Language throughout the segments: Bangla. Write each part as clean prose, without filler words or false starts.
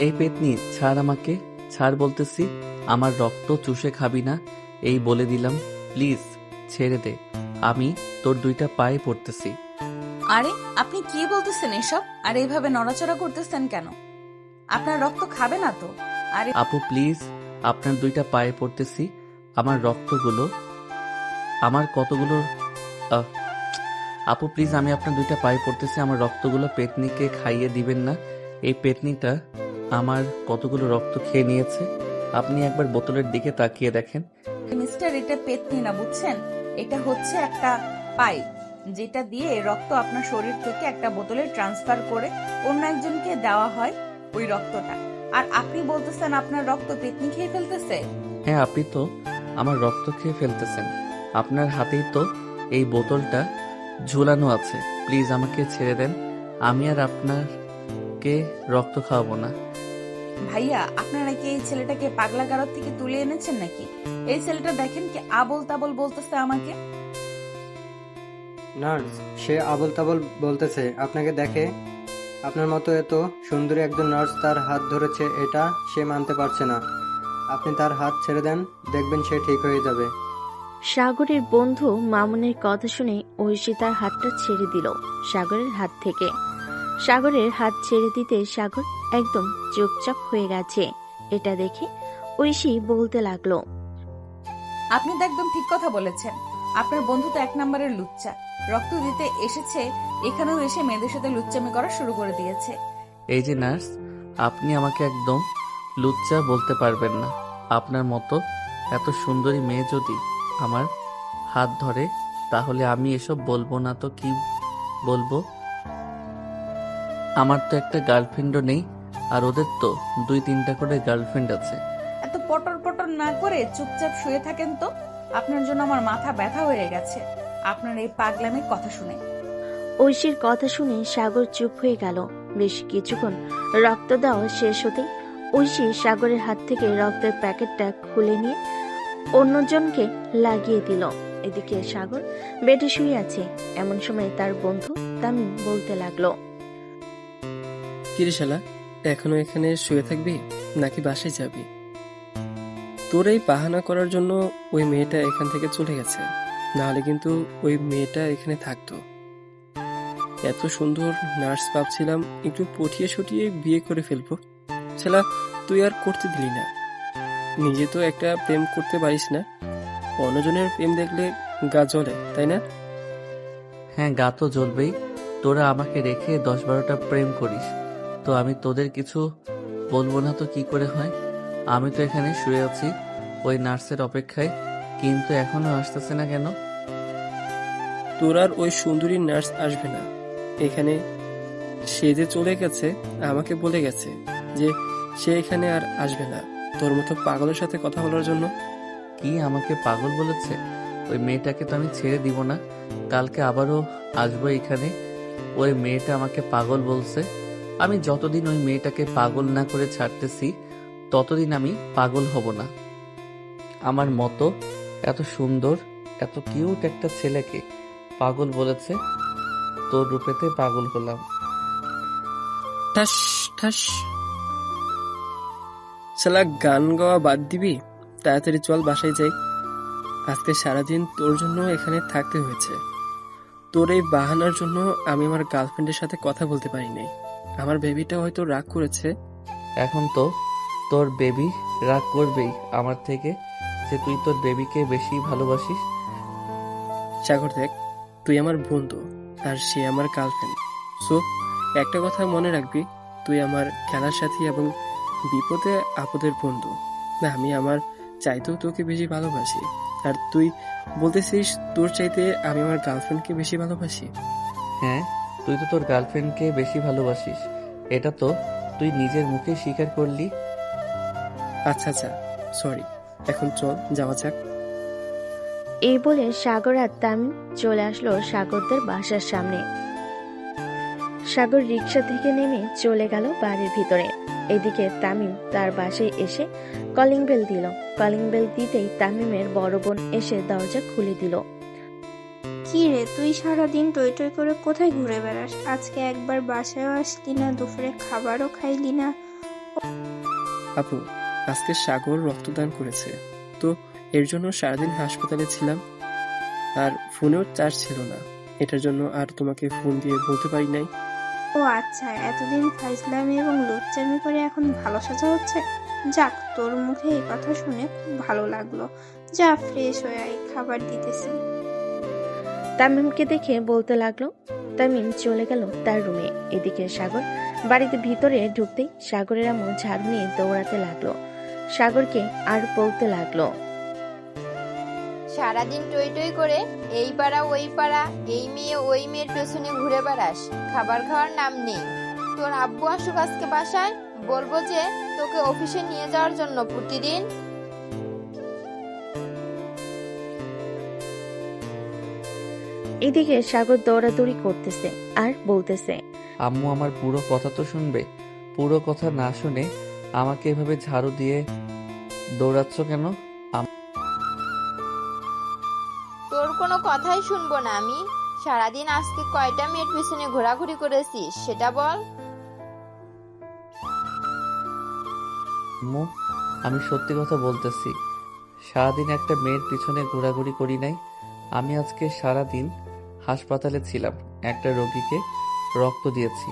এই পেতনি ছাড় আমাকে, ছাড় বলতেছি। আমার রক্ত চুষে খাবি না, এই বলে দিলাম। প্লিজ ছেড়ে দে, আমি তোর দুইটা পায়ে পড়তেছি। আরে আপনি কি বলতেছেন এসব? আর এইভাবে নড়াচড়া করতেছেন কেন? আপনার রক্ত খাবে না তো? আরে আপু প্লিজ, আপনার দুইটা পায়ে পড়তেছি। আমার রক্তগুলো, আমার কতগুলো আহ, আপু প্লিজ, আমি আপনার দুইটা পায়ে পড়তেছি। আমার রক্তগুলো পেতনিকে খাইয়ে দিবেন না। এই পেতনিটা আমার কতগুলো রক্ত খেয়ে নিয়েছে। আপনি একবার বোতলের দিকে তাকিয়ে দেখেন। মিস্টার, এটা পেতনি না, বুঝছেন? এটা হচ্ছে একটা পাইপ, যেটা দিয়ে রক্ত আপনার শরীর থেকে একটা বোতলে ট্রান্সফার করে অন্য একজনকে দেওয়া হয় ওই রক্তটা। আর আপনি বলতেছেন আপনার রক্ত পেতনি খেয়ে ফেলতেছে? হ্যাঁ, আপনি তো আমার রক্ত খেয়ে ফেলতেছেন। আপনার হাতেই তো এই বোতলটা ঝুলানো আছে। প্লিজ আমাকে ছেড়ে দেন, আমি আর আপনাকে রক্ত খাওয়াবো না। ভাইয়া, আপনারা কি এই ছেলেটাকে পাগলা গারদ থেকে তুলে এনেছেন নাকি? এই ছেলেটা দেখেন কি আবল তাবল বলতেছে আমাকে। নার্স, সে আবোল তাবোল বলতেছে আপনাকে দেখে। আপনার মতো এত সুন্দরী একজন নার্স তার হাত ধরেছে, এটা সে মানতে পারছে না। আপনি তার হাত ছেড়ে দেন, দেখবেন সে ঠিক হয়ে যাবে। সাগরের বন্ধু মামুনের কথা শুনে ঐশী তার হাতটা ছেড়ে দিল সাগরের হাত থেকে। সাগরের হাত ছেড়ে দিতে সাগর একদম চুপচাপ হয়ে গেছে। এটা দেখে ঐশী বলতে লাগলো, আপনি তো একদম ঠিক কথা বলেছেন। আপনার বন্ধু তো এক নম্বরের লুচ্চা। রক্ত দিতে এসেছে, এখানেও এসে মেয়েদের সাথে লুচ্চামি করা শুরু করে দিয়েছে। এই যে নার্স, আপনি আমাকে একদম লুচ্চা বলতে পারবেন না। আপনার মতো এত সুন্দরী মেয়ে যদি আমার হাত ধরে, তাহলে আমি এসব বলবো না তো কি বলবো? আমার তো একটা গার্লফ্রেন্ডও নেই, আর ওদের তো 2-3টা করে গার্লফ্রেন্ড আছে। এত পটর পটর না করে চুপচাপ শুয়ে থাকেন তো। আপনার জন্য আমার মাথা ব্যথা হয়ে গেছে আপনার এই পাগলামির কথা শুনে। ঐশীর কথা শুনে সাগর চুপ হয়ে গেল। বেশ কিছুক্ষণ রক্ত দেওয়া শেষ হতেই ঐশী সাগরের হাত থেকে রক্তের প্যাকেটটা খুলে নিয়ে অন্যজনকে লাগিয়ে দিল। এদিকে সাগর বেডে শুয়ে আছে। এমন সময় তার বন্ধু তামিম বলতে লাগলো, কিরে শালা, এখনো এখানে শুয়ে থাকবি নাকি বাসায় যাবি? তোর এই বাহানা করার জন্য ওই মেয়েটা এখান থেকে চলে গেছে, নাহলে কিন্তু ওই মেয়েটা এখানে থাকতো। এত সুন্দর নার্স ভাবছিলাম একটু পটিয়ে সটিয়ে বিয়ে করে ফেলবো। শালা, তুই আর করতে দিলি না। নিজে তো একটা প্রেম করতে পারিস না, অন্যজনের প্রেম দেখলে গা জ্বলে, তাই না? হ্যাঁ, গা তো জ্বলবেই। তোরা আমাকে রেখে 10-12টা প্রেম করিস, তো আমি তোদের কিছু বলবো না তো কি করে হয়? আমি তো এখানে শুয়ে আছি ওই নার্সের অপেক্ষায়, কিন্তু এখনো আসতেছে না কেন? তোর আর ওই সুন্দরী নার্স আসবে না এখানে। সে যে চলে গেছে, আমাকে বলে গেছে যে সে এখানে আর আসবে না তোর মতো পাগলের সাথে কথা বলার জন্য। কি আমাকে পাগল বলেছে? ওই মেয়েটাকে তো আমি ছেড়ে দিব না, কালকে আবারও আসবো এখানে। ওই মেয়েটা আমাকে পাগল বলছে। আমি যতদিন ওই মেয়েটাকে পাগল না করে ছাড়তেছি, ততদিন আমি পাগল হব না। আমার মতো এত সুন্দর, এত কিউট একটা ছেলেকে পাগল বলেছে, তোর রূপেতে পাগল হলাম। ঠাস ঠাস। শালা, গান গাওয়া বাদ দিবি? তাড়াতাড়ি চল বাসায় যাই। আজকে সারাদিন তোর জন্য এখানে থাকতে হয়েছে। তোর এই বাহানার জন্য আমি আমার গার্লফ্রেন্ডের সাথে কথা বলতে পারি নাই। আমার বেবিটা হয়তো রাগ করেছে। এখন তো তোর বেবি রাগ করবেই আমার থেকে, যে তুই তোর বেবিকে বেশি ভালোবাসিস। সাগর দেখ, তুই আমার বন্ধু আর সে আমার গার্লফ্রেন্ড। সো একটা কথা মনে রাখবি, তুই আমার খেলার সাথী এবং বিপদে আপদের বন্ধু। না, আমি আমার চাইতেও তোকে বেশি ভালোবাসি, আর তুই বলতেছিস তোর চাইতে আমি আমার গার্লফ্রেন্ডকে বেশি ভালোবাসি। হ্যাঁ, তুই তো তোর গার্লফ্রেন্ডকে বেশি ভালোবাসিস, এটা তো তুই নিজের মুখে স্বীকার করলি। আচ্ছা আচ্ছা, সরি। এখন চল যাওয়া যাক। এই বলে সাগর আর তামিম চলে আসলো সাগরদের বাসার সামনে। সাগর রিক্সা থেকে নেমে চলে গেল বাড়ির ভিতরে। এদিকে তামিম তার বাসায় এসে কলিং বেল দিল। কলিং বেল দিতেই তামিমের বড় বোন এসে দরজা খুলে দিল। কি রে, তুই সারাদিন টই টই করে কোথায় ঘুরে বেড়াস? আজকে একবার বাসায়ও আসলি না, দুপুরে খাবারও খাইলি না, আপু, আজকে সাগর রক্তদান করেছে, তো এর জন্য সারাদিন হাসপাতালে ছিলাম, আর ফোনেও চার্জ ছিল না। এটার জন্য আর তোমাকে ফোন দিয়ে বলতে পারি নাই। ও আচ্ছা, এতদিন ফাইজলামি এবং লুচ্চামি করে এখন ভালো সাজা হচ্ছে। যাক, তোর মুখে এই কথা শুনে খুব ভালো লাগলো। যা ফ্রেশ হয়ে আয়, খাবার দিতেছি। তামিমকে দেখে বলতে লাগলো। তামিম চলে গেল তার রুমে। এদিকে সাগর বাড়িতে ভিতরে ঢুকতেই সাগরের আম্মু ঝাড়ু নিয়ে দৌড়াতে লাগলো। সাগরকে আর বলতে লাগলো, সারাদিন টই টই করে এই পাড়া ওই পাড়া, এই মেয়ে ওই মেয়ের পেছনে ঘুরে বেড়াস, খাবার খাওয়ার নাম নেই। তোর আব্বু আসুক আজকে বাসায়, বলবো যে তোকে অফিসে নিয়ে যাওয়ার জন্য প্রতিদিন। এদিকে সাগর দৌড়াদৌড়ি করতেছে আর বলতেছে, আম্মু আমার পুরো কথা তো শুনবে। পুরো কথা না শুনে আমাকে এভাবে ঝাড়ু দিয়ে দৌড়াচ্ছ কেন? তোর কোনো কথাই শুনবো না আমি। সারাদিন আজকে কয়টা মেয়ের পেছনে ঘোরাঘুরি করেছিস সেটা বল। আম্মু, আমি সত্যি কথা বলতেছি। সারাদিন একটা মেয়ের পিছনে ঘোরাঘুরি করি নাই। আমি আজকে সারাদিন হাসপাতালে ছিলাম, একটা রোগীকে রক্ত দিয়েছি।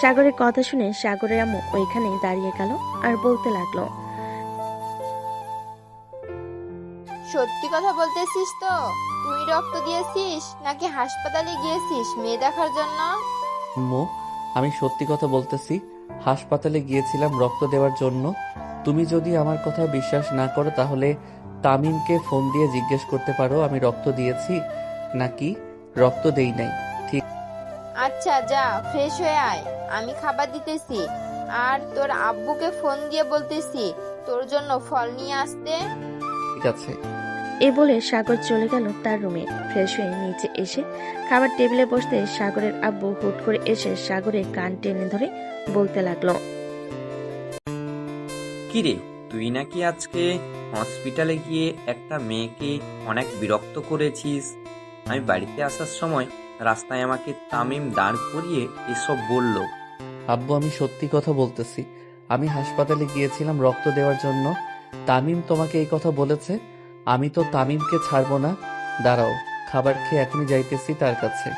সাগরের কথা শুনে সাগরের আম্মু ওইখানে দাঁড়িয়ে গেল আর বলতে লাগলো, সত্যি কথা বলতেছিস তো? তুই রক্ত দিয়েছিস নাকি হাসপাতালে গিয়েছিস মেয়ে দেখার জন্য? আম্মু, আমি সত্যি কথা বলতেছি। হাসপাতালে গিয়েছিলাম রক্ত দেওয়ার জন্য। তুমি যদি আমার কথা বিশ্বাস না করো তাহলে তামিমকে ফোন দিয়ে জিজ্ঞেস করতে পারো আমি রক্ত দিয়েছি নাকি রক্ত দেই নাই। আচ্ছা যা, ফ্রেশ হয়ে আয়, আমি খাবার দিতেছি। আর তোর আব্বুকে ফোন দিয়ে বলতেছি তোর জন্য ফল নিয়ে আসতে। ঠিক আছে। এ বলে সাগর চলে গেল তার রুমে। ফ্রেশ হয়ে নিচে এসে খাবার টেবিলে বসতে সাগরের আব্বু হুট করে এসে সাগরের কান টেনে ধরে বলতে লাগলো, কিরে, তুই নাকি আজকে হসপিটালে গিয়ে একটা মেয়েকে অনেক বিরক্ত করেছিস। আমি বাড়িতে আসার সময় রাস্তায় আমাকে তামিম দাঁড় করিয়ে এসব বলল। আব্বু, আমি সত্যি কথা বলতেছি। আমি হাসপাতালে গিয়েছিলাম রক্ত দেওয়ার জন্য। তামিম তোমাকে এই কথা বলেছে? আমি তো তামিমকে ছাড়বো না। দাঁড়াও, খাবার খেয়ে এখনই যাইতেছি তার কাছে।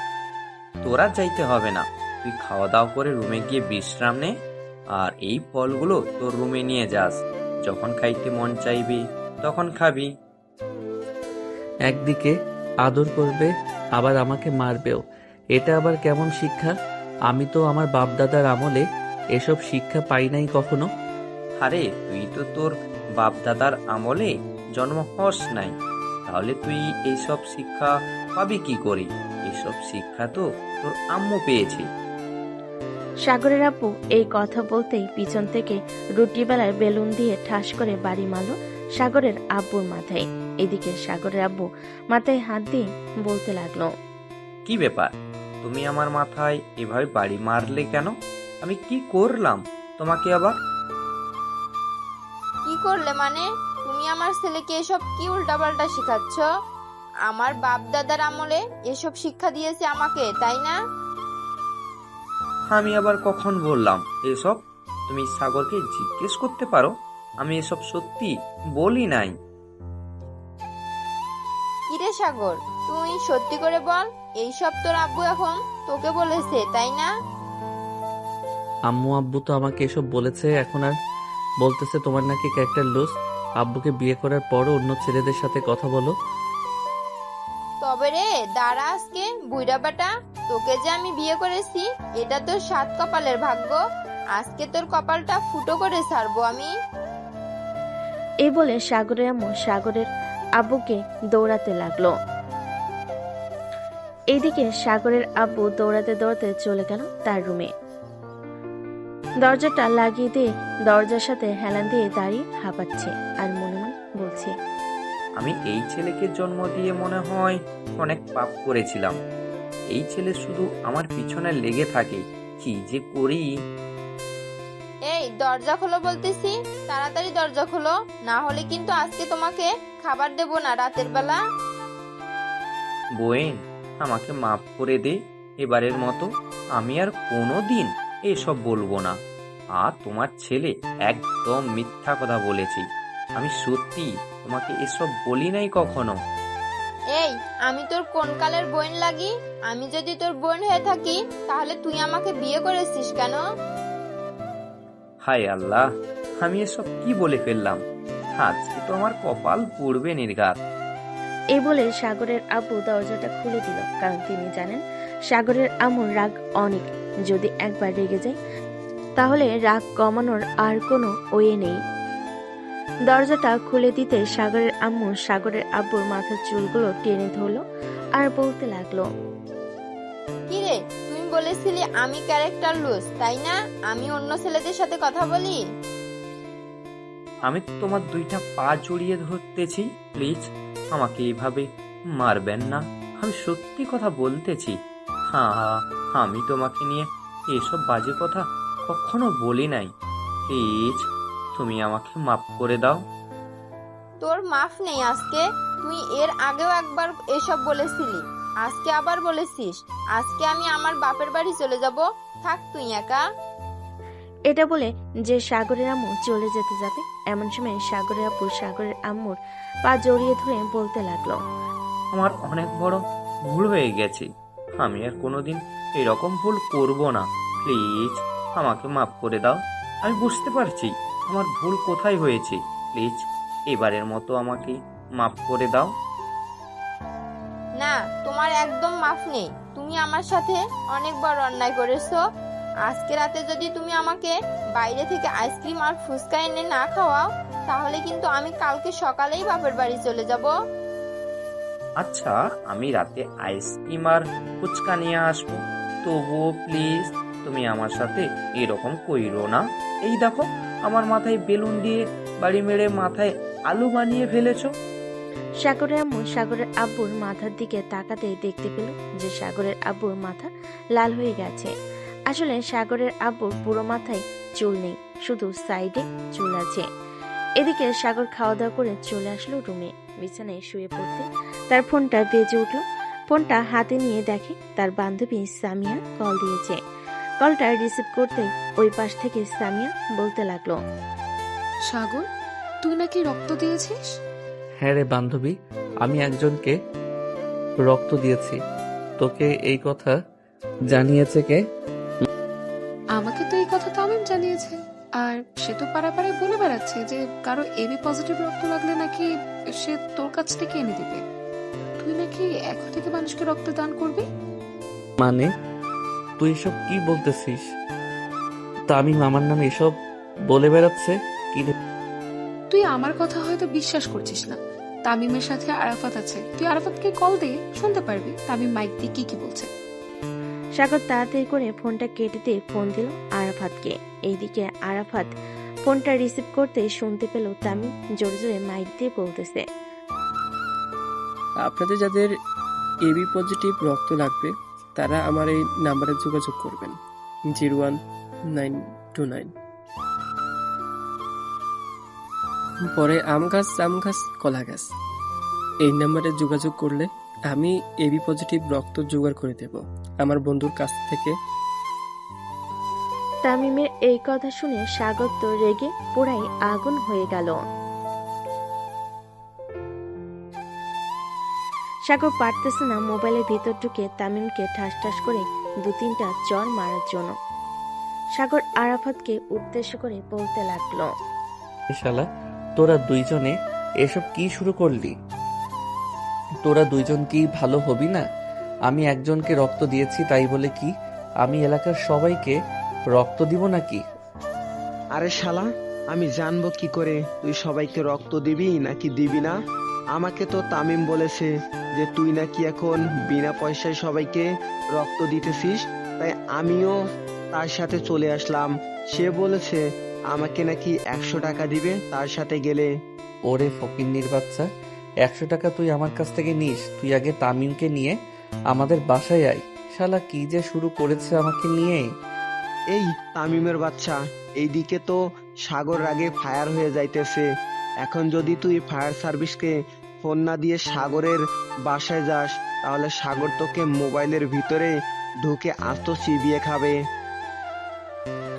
তোরা যাইতে হবে না, তুই খাওয়া দাওয়া করে রুমে গিয়ে বিশ্রাম নে, আর এই ফলগুলো তোর রুমে নিয়ে যাস। যখন খাইতে মন চাইবে তখন খাবি। একদিকে আদর করবে আবার আমাকে মারবেও, এটা আবার কেমন শিক্ষা? আমি তো আমার বাপদাদার আমলে এসব শিক্ষা পাই নাই কখনো। আরে তুই তো তোর বাপ দাদার আমলে জন্ম হস নাই, তাহলে তুই এইসব শিক্ষা পাবি কি করে? এইসব শিক্ষা তো তোর আম্মু পেয়েছে। সাগরের আব্বু এই কথা বলতেই পিছন থেকে রুটি বেলায় বেলুন দিয়ে ঠাস করে বাড়ি মারল সাগরের আব্বুর মাথায়। এদিকে সাগরের আব্বু মাথায় হাত দিয়ে বলতে লাগলো, কি ব্যাপার, তুমি আমার মাথায় এভাবে বাড়ি মারলে কেন? আমি কি করলাম তোমাকে আবার? কি করলে মানে? তুমি আমার ছেলেকে এসব কি উল্টাপাল্টা শিখাচ্ছ? আমার বাপ দাদার আমলে এসব শিক্ষা দিয়েছে আমাকে, তাই না? আমি আবার কখন বললাম এসব? তুমি সাগরকে জিজ্ঞেস করতে পারো, আমি এসব সত্যি বলি নাই। কিরে সাগর, তুই সত্যি করে বল, এইসব তোর আব্বু এখন তোকে বলেছে, তাই না? আম্মু আব্বু তো আমাকে এসব বলেছে, এখন আর বলতেছে তোমার নাকি ক্যারেক্টার লুজ। আব্বুকে বিয়ে করার পরও অন্য ছেলেদের সাথে কথা বলো। তবে রে দাঁড়া, আজকে বুইড়া বাটা, তোকে যে আমি বিয়ে করেছি এটা তোর 7 কপালের ভাগ্য। আজকে তোর কপালটা ফুটো করে ছাড়বো আমি। এই বলে সাগরের আম্মু সাগরের আব্বুকে দৌড়াতে লাগলো। এইদিকে সাগরের আব্বু দৌড়াতে দৌড়াতে চলে গেল তার রুমে। দরজাটা লাগিয়ে দিয়ে দরজার সাথে হেলান দিয়ে দাঁড়িয়ে হাঁপাচ্ছে আর মনে মনে বলছে, আমি এই ছেলেকে জন্ম দিয়ে মনে হয় অনেক পাপ করেছিলাম। এই ছেলে শুধু আমার পিছনে লেগে থাকে, কি যে করি। এই দরজা খোলো বলতেছি, তাড়াতাড়ি দরজা খোলো, না হলে কিন্তু আজকে তোমাকে খাবার দেবো না রাতের বেলা। বোন, আমাকে মাফ করে দে এবারের মতো। আমি আর কোনো দিন এসব বলবো না। আর তোমার ছেলে একদম মিথ্যা কথা বলেছি। আমি সত্যি তোমাকে এসব বলি নাই কখনো। এই, আমি তোর কোন কালের বোন লাগি? আমি যদি তোর বোন হয়ে থাকি তাহলে তুই আমাকে বিয়ে করেছিস কেন? হায় আল্লাহ, আমি এসব কি বলে ফেললাম। আজকে তো আমার কপাল পুড়বে নির্ঘাত। এই বলে সাগরের আব্বু দরজাটা খুলে দিল, কারণ তিনি জানেন সাগরের আম্মুর রাগ অনেক। যদি একবার রেগে যায় তাহলে রাগ কমানোর আর কোনো ওয়ে নেই। দরজাটা খুলে দিতে সাগরের আম্মু সাগরের আব্বুর মাথার চুলগুলো টেনে ধরলো আর বলতে লাগলো, কিরে, তুমি বলেছিলি আমি ক্যারেক্টার লুজ, তাই না? আমি অন্য ছেলেদের সাথে কথা বলি? আমি তোমার দুইটা পা জড়িয়ে ধরতেছি, প্লিজ আমাকে এইভাবে মারবেন না। আমি সত্যি কথা বলতেছি। হ্যাঁ, আমি তোমাকে নিয়ে এসব বাজে কথা কখনো বলি নাই। প্লিজ তুমি আমাকে মাফ করে দাও। তোর মাফ নেই আজকে। তুই এর আগেও একবার এসব বলেছিলি, আজকে আবার বলেছিস। আজকে আমি আমার বাপের বাড়ি চলে যাব, থাক তুই একা। এটা বলে যে সাগরের আম্মু চলে যেতে যাবে, এমন সময় সাগরের আব্বু সাগরের আম্মুর পা জড়িয়ে ধরে বলতে লাগলো, আমার অনেক বড় ভুল হয়ে গেছে। আমি আর কোনোদিন এরকম ভুল করব না। প্লিজ আমাকে মাফ করে দাও। আমি বুঝতে পারছি আমার ভুল কোথায় হয়েছে। প্লিজ এবারের মতো আমাকে মাফ করে দাও। না, তোমার একদম মাফ নেই। তুমি আমার সাথে অনেক বড় অন্যায় করেছো। আজকে রাতে যদি তুমি আমাকে বাইরে থেকে আইসক্রিম আর ফুচকা এনে না খাওয়াও, তাহলে কিন্তু আমি কালকে সকালেই বাপের বাড়ি চলে যাব। আচ্ছা, আমি রাতে আইসক্রিম আর ফুচকা নিয়ে আসবো, তবুও প্লিজ তুমি আমার সাথে এরকম কইরো না। এই দেখো, আমার মাথায় বেলুন দিয়ে বাড়ি মেরে মাথায় আলু বানিয়ে ফেলেছো। সাগরের আম্মু সাগরের আব্বুর মাথার দিকে তাকাতেই দেখতে পেল যে সাগরের আব্বুর মাথা লাল হয়ে গেছে। আসলে সাগরের আব্বুর পুরো মাথায় চুল নেই, শুধু সাইডে চুল আছে। এদিকে সাগর খাওয়া দাওয়া করে চলে আসলো রুমে। বিছানায় শুয়ে পড়তে তার ফোনটা বেজে উঠল। ফোনটা হাতে নিয়ে দেখে তার বান্ধবী সামিয়া কল দিয়েছে। কলটা রিসিভ করতে ওই পাশ থেকে সামিয়া বলতে লাগলো, সাগর, তুই নাকি রক্ত দিয়েছিস? হ্যাঁ রে বান্ধবী, আমি একজনকে রক্ত দিয়েছি। তোকে এই কথা জানিয়েছে কে? আমাকে তো এই কথা তামিম জানিয়েছে। আর সে তো পাড়ায় পাড়ায় বলে বেড়াচ্ছে যে কারো এবি পজিটিভ রক্ত লাগলে নাকি সে তোর কাছ থেকে এনে দিবে। তুই নাকি এখন থেকে মানুষকে রক্ত দান করবি? মানে তুই এসব কি বলতেছিস? তামিম আমার নামে এসব বলে বেড়াচ্ছে কি রে? তুই আমার কথা হয়তো বিশ্বাস করছিস না। তামিমের সাথে আরাফাত আছে, তুই আরাফাতকে কল দিয়ে শুনতে পারবি তামিম মাইক দিয়ে কি কি বলছে। সাগর তাড়াতাড়ি করে ফোনটা কেটে দিয়ে ফোন দিল আরাফাতকে। এইদিকে আরাফাত ফোনটা রিসিভ করতে শুনতে পেল তামিম জোরে জোরে মাইক দিয়ে বলতেছে, আপনাদের যাদের এবি পজিটিভ রক্ত লাগবে তারা আমার এই নাম্বারে যোগাযোগ করবেন, 01929। পরে আম গাছ কলা গাছ। এই নাম্বারে যোগাযোগ করলে আমি এবি পজিটিভ রক্ত জোগাড় করে দেব আমার বন্ধুর কাছ থেকে। তামিমের এই কথা শুনে সাগর তো রেগে পুরাই আগুন হয়ে গেল। সাগর পারতেছে না মোবাইলের ভিতর ঢুকে তামিমকে ঠাস ঠাস করে 2-3টা চড় মারার জন্য। সাগর আরাফাতকে উদ্দেশ্য করে বলতে লাগলো, শালা, তোরা দুইজনে এসব কি শুরু করলি? তোরা দুইজন কি ভালো হবি না? আমি একজনকে রক্ত দিয়েছি তাই বলে কি আমি এলাকার সবাইকে রক্ত দিব নাকি? আরে শালা, আমি জানবো কি করে তুই সবাইকে রক্ত দিবি নাকি দিবি না? আমাকে তো তামিম বলেছে যে তুই নাকি এখন বিনা পয়সায় সবাইকে রক্ত দিতেছিস, তাই আমিও তার সাথে চলে আসলাম। সে বলেছে আমাকে নাকি 100 টাকা দিবে তার সাথে গেলে। ওরে ফকিন্নির বাচ্চা, 100 টাকা তুই আমার কাছ থেকে নিস? তুই আগে তামিমকে নিয়ে আমাদের বাসায় আয়। শালা কি যে শুরু করেছে আমাকে নিয়ে। এই তামিমের বাচ্চা, এইদিকে তো সাগর রাগে ফায়ার হয়ে যাইতেছে। এখন যদি তুই ফায়ার সার্ভিসকে ফোন না দিয়ে সাগরের বাসায় যাস, তাহলে সাগর তোকে মোবাইলের ভিতরে ঢুকে আস্ত চিবিয়ে খাবে।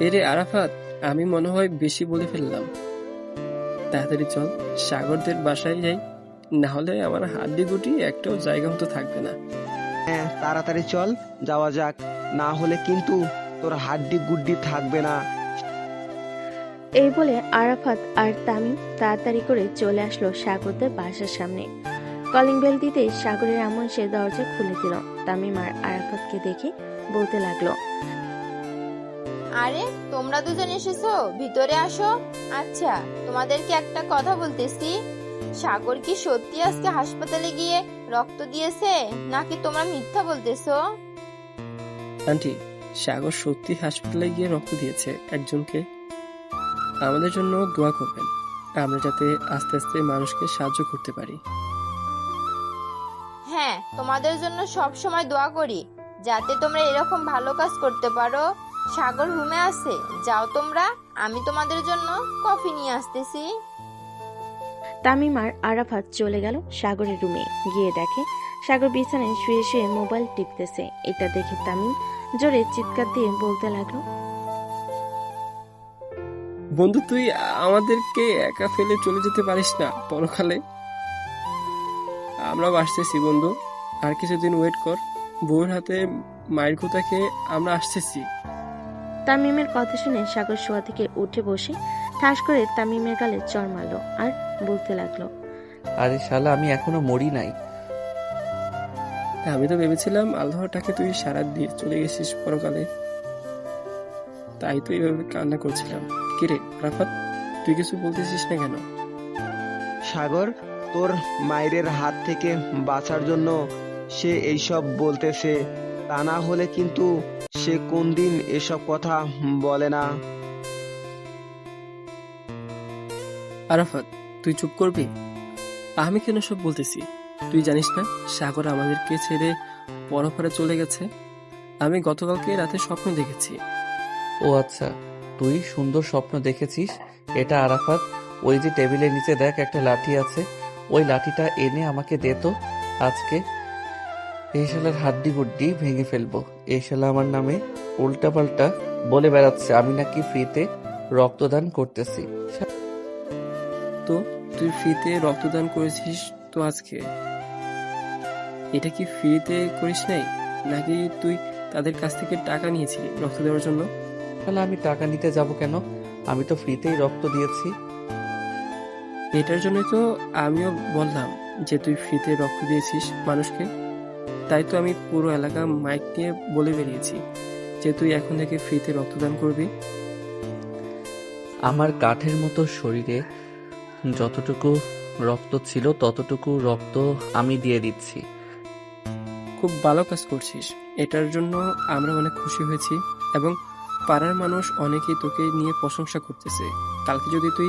এরে আরাফাত, আমি মনে হয় বেশি বলে ফেললাম। তাড়াতাড়ি চল, সাগরদের বাসায় যাই, না হলে আমার হাড্ডি গুটি একটাও জায়গা মতো থাকবে না। হ্যাঁ, তাড়াতাড়ি চল, যাওয়া যাক, না হলে কিন্তু তোর হাড্ডি গুড্ডি থাকবে না। এই বলে আরাফাত আর তামিম তাড়াতাড়ি করে চলে আসলো সাগরদের বাসার সামনে। কলিং বেল দিতে সাগরের আম্মু এসে দরজা খুলে দিল। তামিম আর আরাফাতকে দেখে বলতে লাগলো, আরে তোমরা দুজন এসেছো, ভিতরে আসো। আচ্ছা, তোমাদেরকে একটা কথা বলতেছি, সাগর কি সত্যি আজকে হাসপাতালে গিয়ে রক্ত দিয়েছে নাকি তোমরা মিথ্যা বলতেছো? আন্টি, সাগর সত্যি হাসপাতালে গিয়ে রক্ত দিয়েছে একজনকে। আমাদের জন্য দোয়া করবেন, আমরা যাতে আস্তে আস্তে মানুষকে সাহায্য করতে পারি। হ্যাঁ, তোমাদের জন্য সব সময় দোয়া করি যাতে তোমরা এরকম ভালো কাজ করতে পারো। সাগর রুমে আছে, যাও তোমরা, আমি তোমাদের জন্য কফি নিয়ে আসতেছি। তামিম আর আরাফাত চলে গেল সাগরের রুমে। গিয়ে দেখে সাগর বিছানায় শুয়ে শুয়ে মোবাইল টিপতেছে। এটা দেখে তামিম জোরে চিৎকার দিয়ে বলতে লাগলো, বন্ধু, তুই আমাদেরকে একা ফেলে চলে যেতে পারিস না পরকালে। আমরাও আসতেছি বন্ধু, আর কিছুদিন ওয়েট কর। বউয়ের হাতে মায়ের কথা খেয়ে আমরা আসতেছি। তামিমের কথা শুনে সাগর শোয়া থেকে উঠে বসে ঠাস করে তামিমের গালে চড় মারলো আর বলতে লাগলো, আরে শালা, আমি এখনো মরি নাই। আমি তো ভেবেছিলাম আল্লাহটাকে তুই সারা দিয়ে চলে গেছিস পরকালে, তাই তো এইভাবে কান্না করছিলাম। কিরে আরাফাত, তুই কিছু বলতেছিস না কেন? সাগর, তোর মায়ের হাত থেকে বাঁচার জন্য সে এইসব বলতেছে, তা না হলে কিন্তু সে কোনদিন এসব কথা বলে না। আরাফাত, তুই চুপ করবি? আমি কেন সব বলতেছি? তুই জানিস না সাগর আমাদেরকে ছেড়ে পরপারে চলে গেছে? আমি গতকালকে রাতে স্বপ্ন দেখেছি। ও আচ্ছা, তুই সুন্দর স্বপ্ন দেখেছিস? এটা আরাফাত, ওই যে টেবিলের নিচে দেখ একটা লাঠি আছে, ওই লাঠিটা এনে আমাকে দে তো আজকে। এই শালার হাড্ডি গুড্ডি ভেঙে ফেলবো। এই শালা আমার নামে উল্টাপাল্টা বলে বেড়াচ্ছে আমি নাকি ফ্রিতে রক্তদান করতেছি। তো তুই ফ্রিতে রক্তদান করেছিস তো আজকে? এটা কি ফ্রিতে করিস নাই, নাকি তুই তাদের কাছ থেকে টাকা নিয়েছিলি রক্ত দেওয়ার জন্য? তাহলে আমি টাকা নিতে যাব কেন? আমি তো ফ্রিতেই রক্ত দিয়েছি। এটার জন্য তো আমিও বললাম যে তুই ফ্রিতে রক্ত দিয়েছিস মানুষকে। তাই তো আমি পুরো এলাকা মাইক নিয়ে বলে বেরিয়েছি যে তুই এখন থেকে ফ্রিতে রক্তদান করবি। আমার কাঠের মতো শরীরে যতটুকু রক্ত ছিল ততটুকু রক্ত আমি দিয়ে দিচ্ছি। খুব ভালো কাজ করছিস, এটার জন্য আমরা অনেক খুশি হয়েছি এবং পাড়ার মানুষ অনেকেই তোকে নিয়ে প্রশংসা করতেছে। কালকে যদি তুই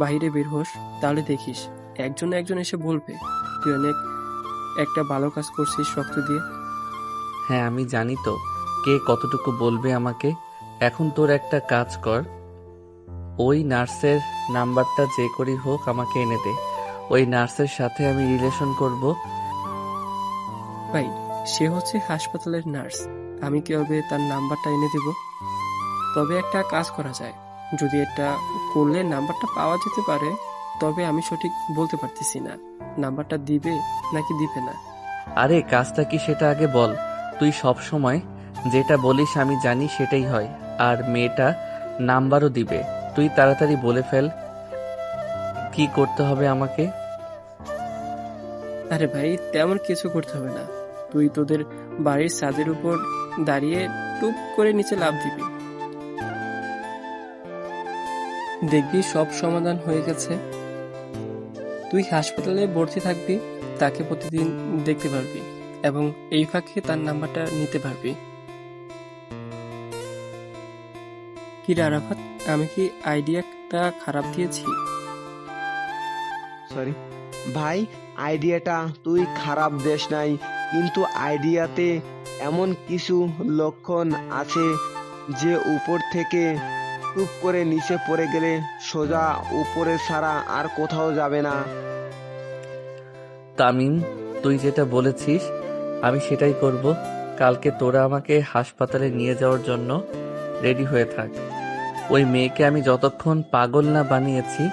বাইরে বের হোস তাহলে দেখিস একজন না একজন এসে বলবে তুই অনেক একটা ভালো কাজ করছিস রক্ত দিয়ে। হ্যাঁ, আমি জানি তো কে কতটুকু বলবে আমাকে। এখন তোর একটা কাজ কর, ওই নার্সের নাম্বারটা যে করি হোক আমাকে এনে দে। ওই নার্সের সাথে আমি রিলেশন করব। ভাই, সে হচ্ছে হাসপাতালের নার্স, আমি কিভাবে তার নাম্বারটা এনে দেব? তবে একটা কাজ করা যায়, যদি এটা করলে নাম্বারটা পাওয়া যেতে পারে, তবে আমি সঠিক বলতে পারতেছি না নাম্বারটা দিবে নাকি দিবে না। আরে কাজটা কি সেটা আগে বল। তুই সব সময় যেটা বলিস আমি জানি সেটাই হয়। আর মেয়েটা নাম্বারও দিবে। তুই তাড়াতাড়ি বলে ফেল কি করতে হবে আমাকে। আরে ভাই, তেমন কিছু করতে হবে না। তুই তোদের বাড়ির ছাদের উপর দাঁড়িয়ে টুপ করে নিচে লাফ দিবি, দেখবি সব সমাধান হয়ে গেছে। তুই হাসপাতালে ভর্তি থাকবি, তাকে প্রতিদিন দেখতে পারবি এবং এই ফাঁকে তার নাম্বারটা নিতে পারবি। কি রে আরাফাত, আমি কি আইডিয়াটা খারাপ দিয়েছি? সরি ভাই, আইডিয়াটা তুই খারাপ দেশ নাই, কিন্তু আইডিয়াতে এমন কিছু লক্ষণ আছে যে উপর থেকে টুপ করে নিচে পড়ে গেলে সোজা উপরে ছাড়া আর কোথাও যাবে না। তামিম, তুই যেটা বলেছিস আমি সেটাই করব। কালকে তোরা আমাকে হাসপাতালে নিয়ে যাওয়ার জন্য রেডি হয়ে থাক। ওই মেয়েকে আমি যতক্ষণ পাগল না বানিয়েছি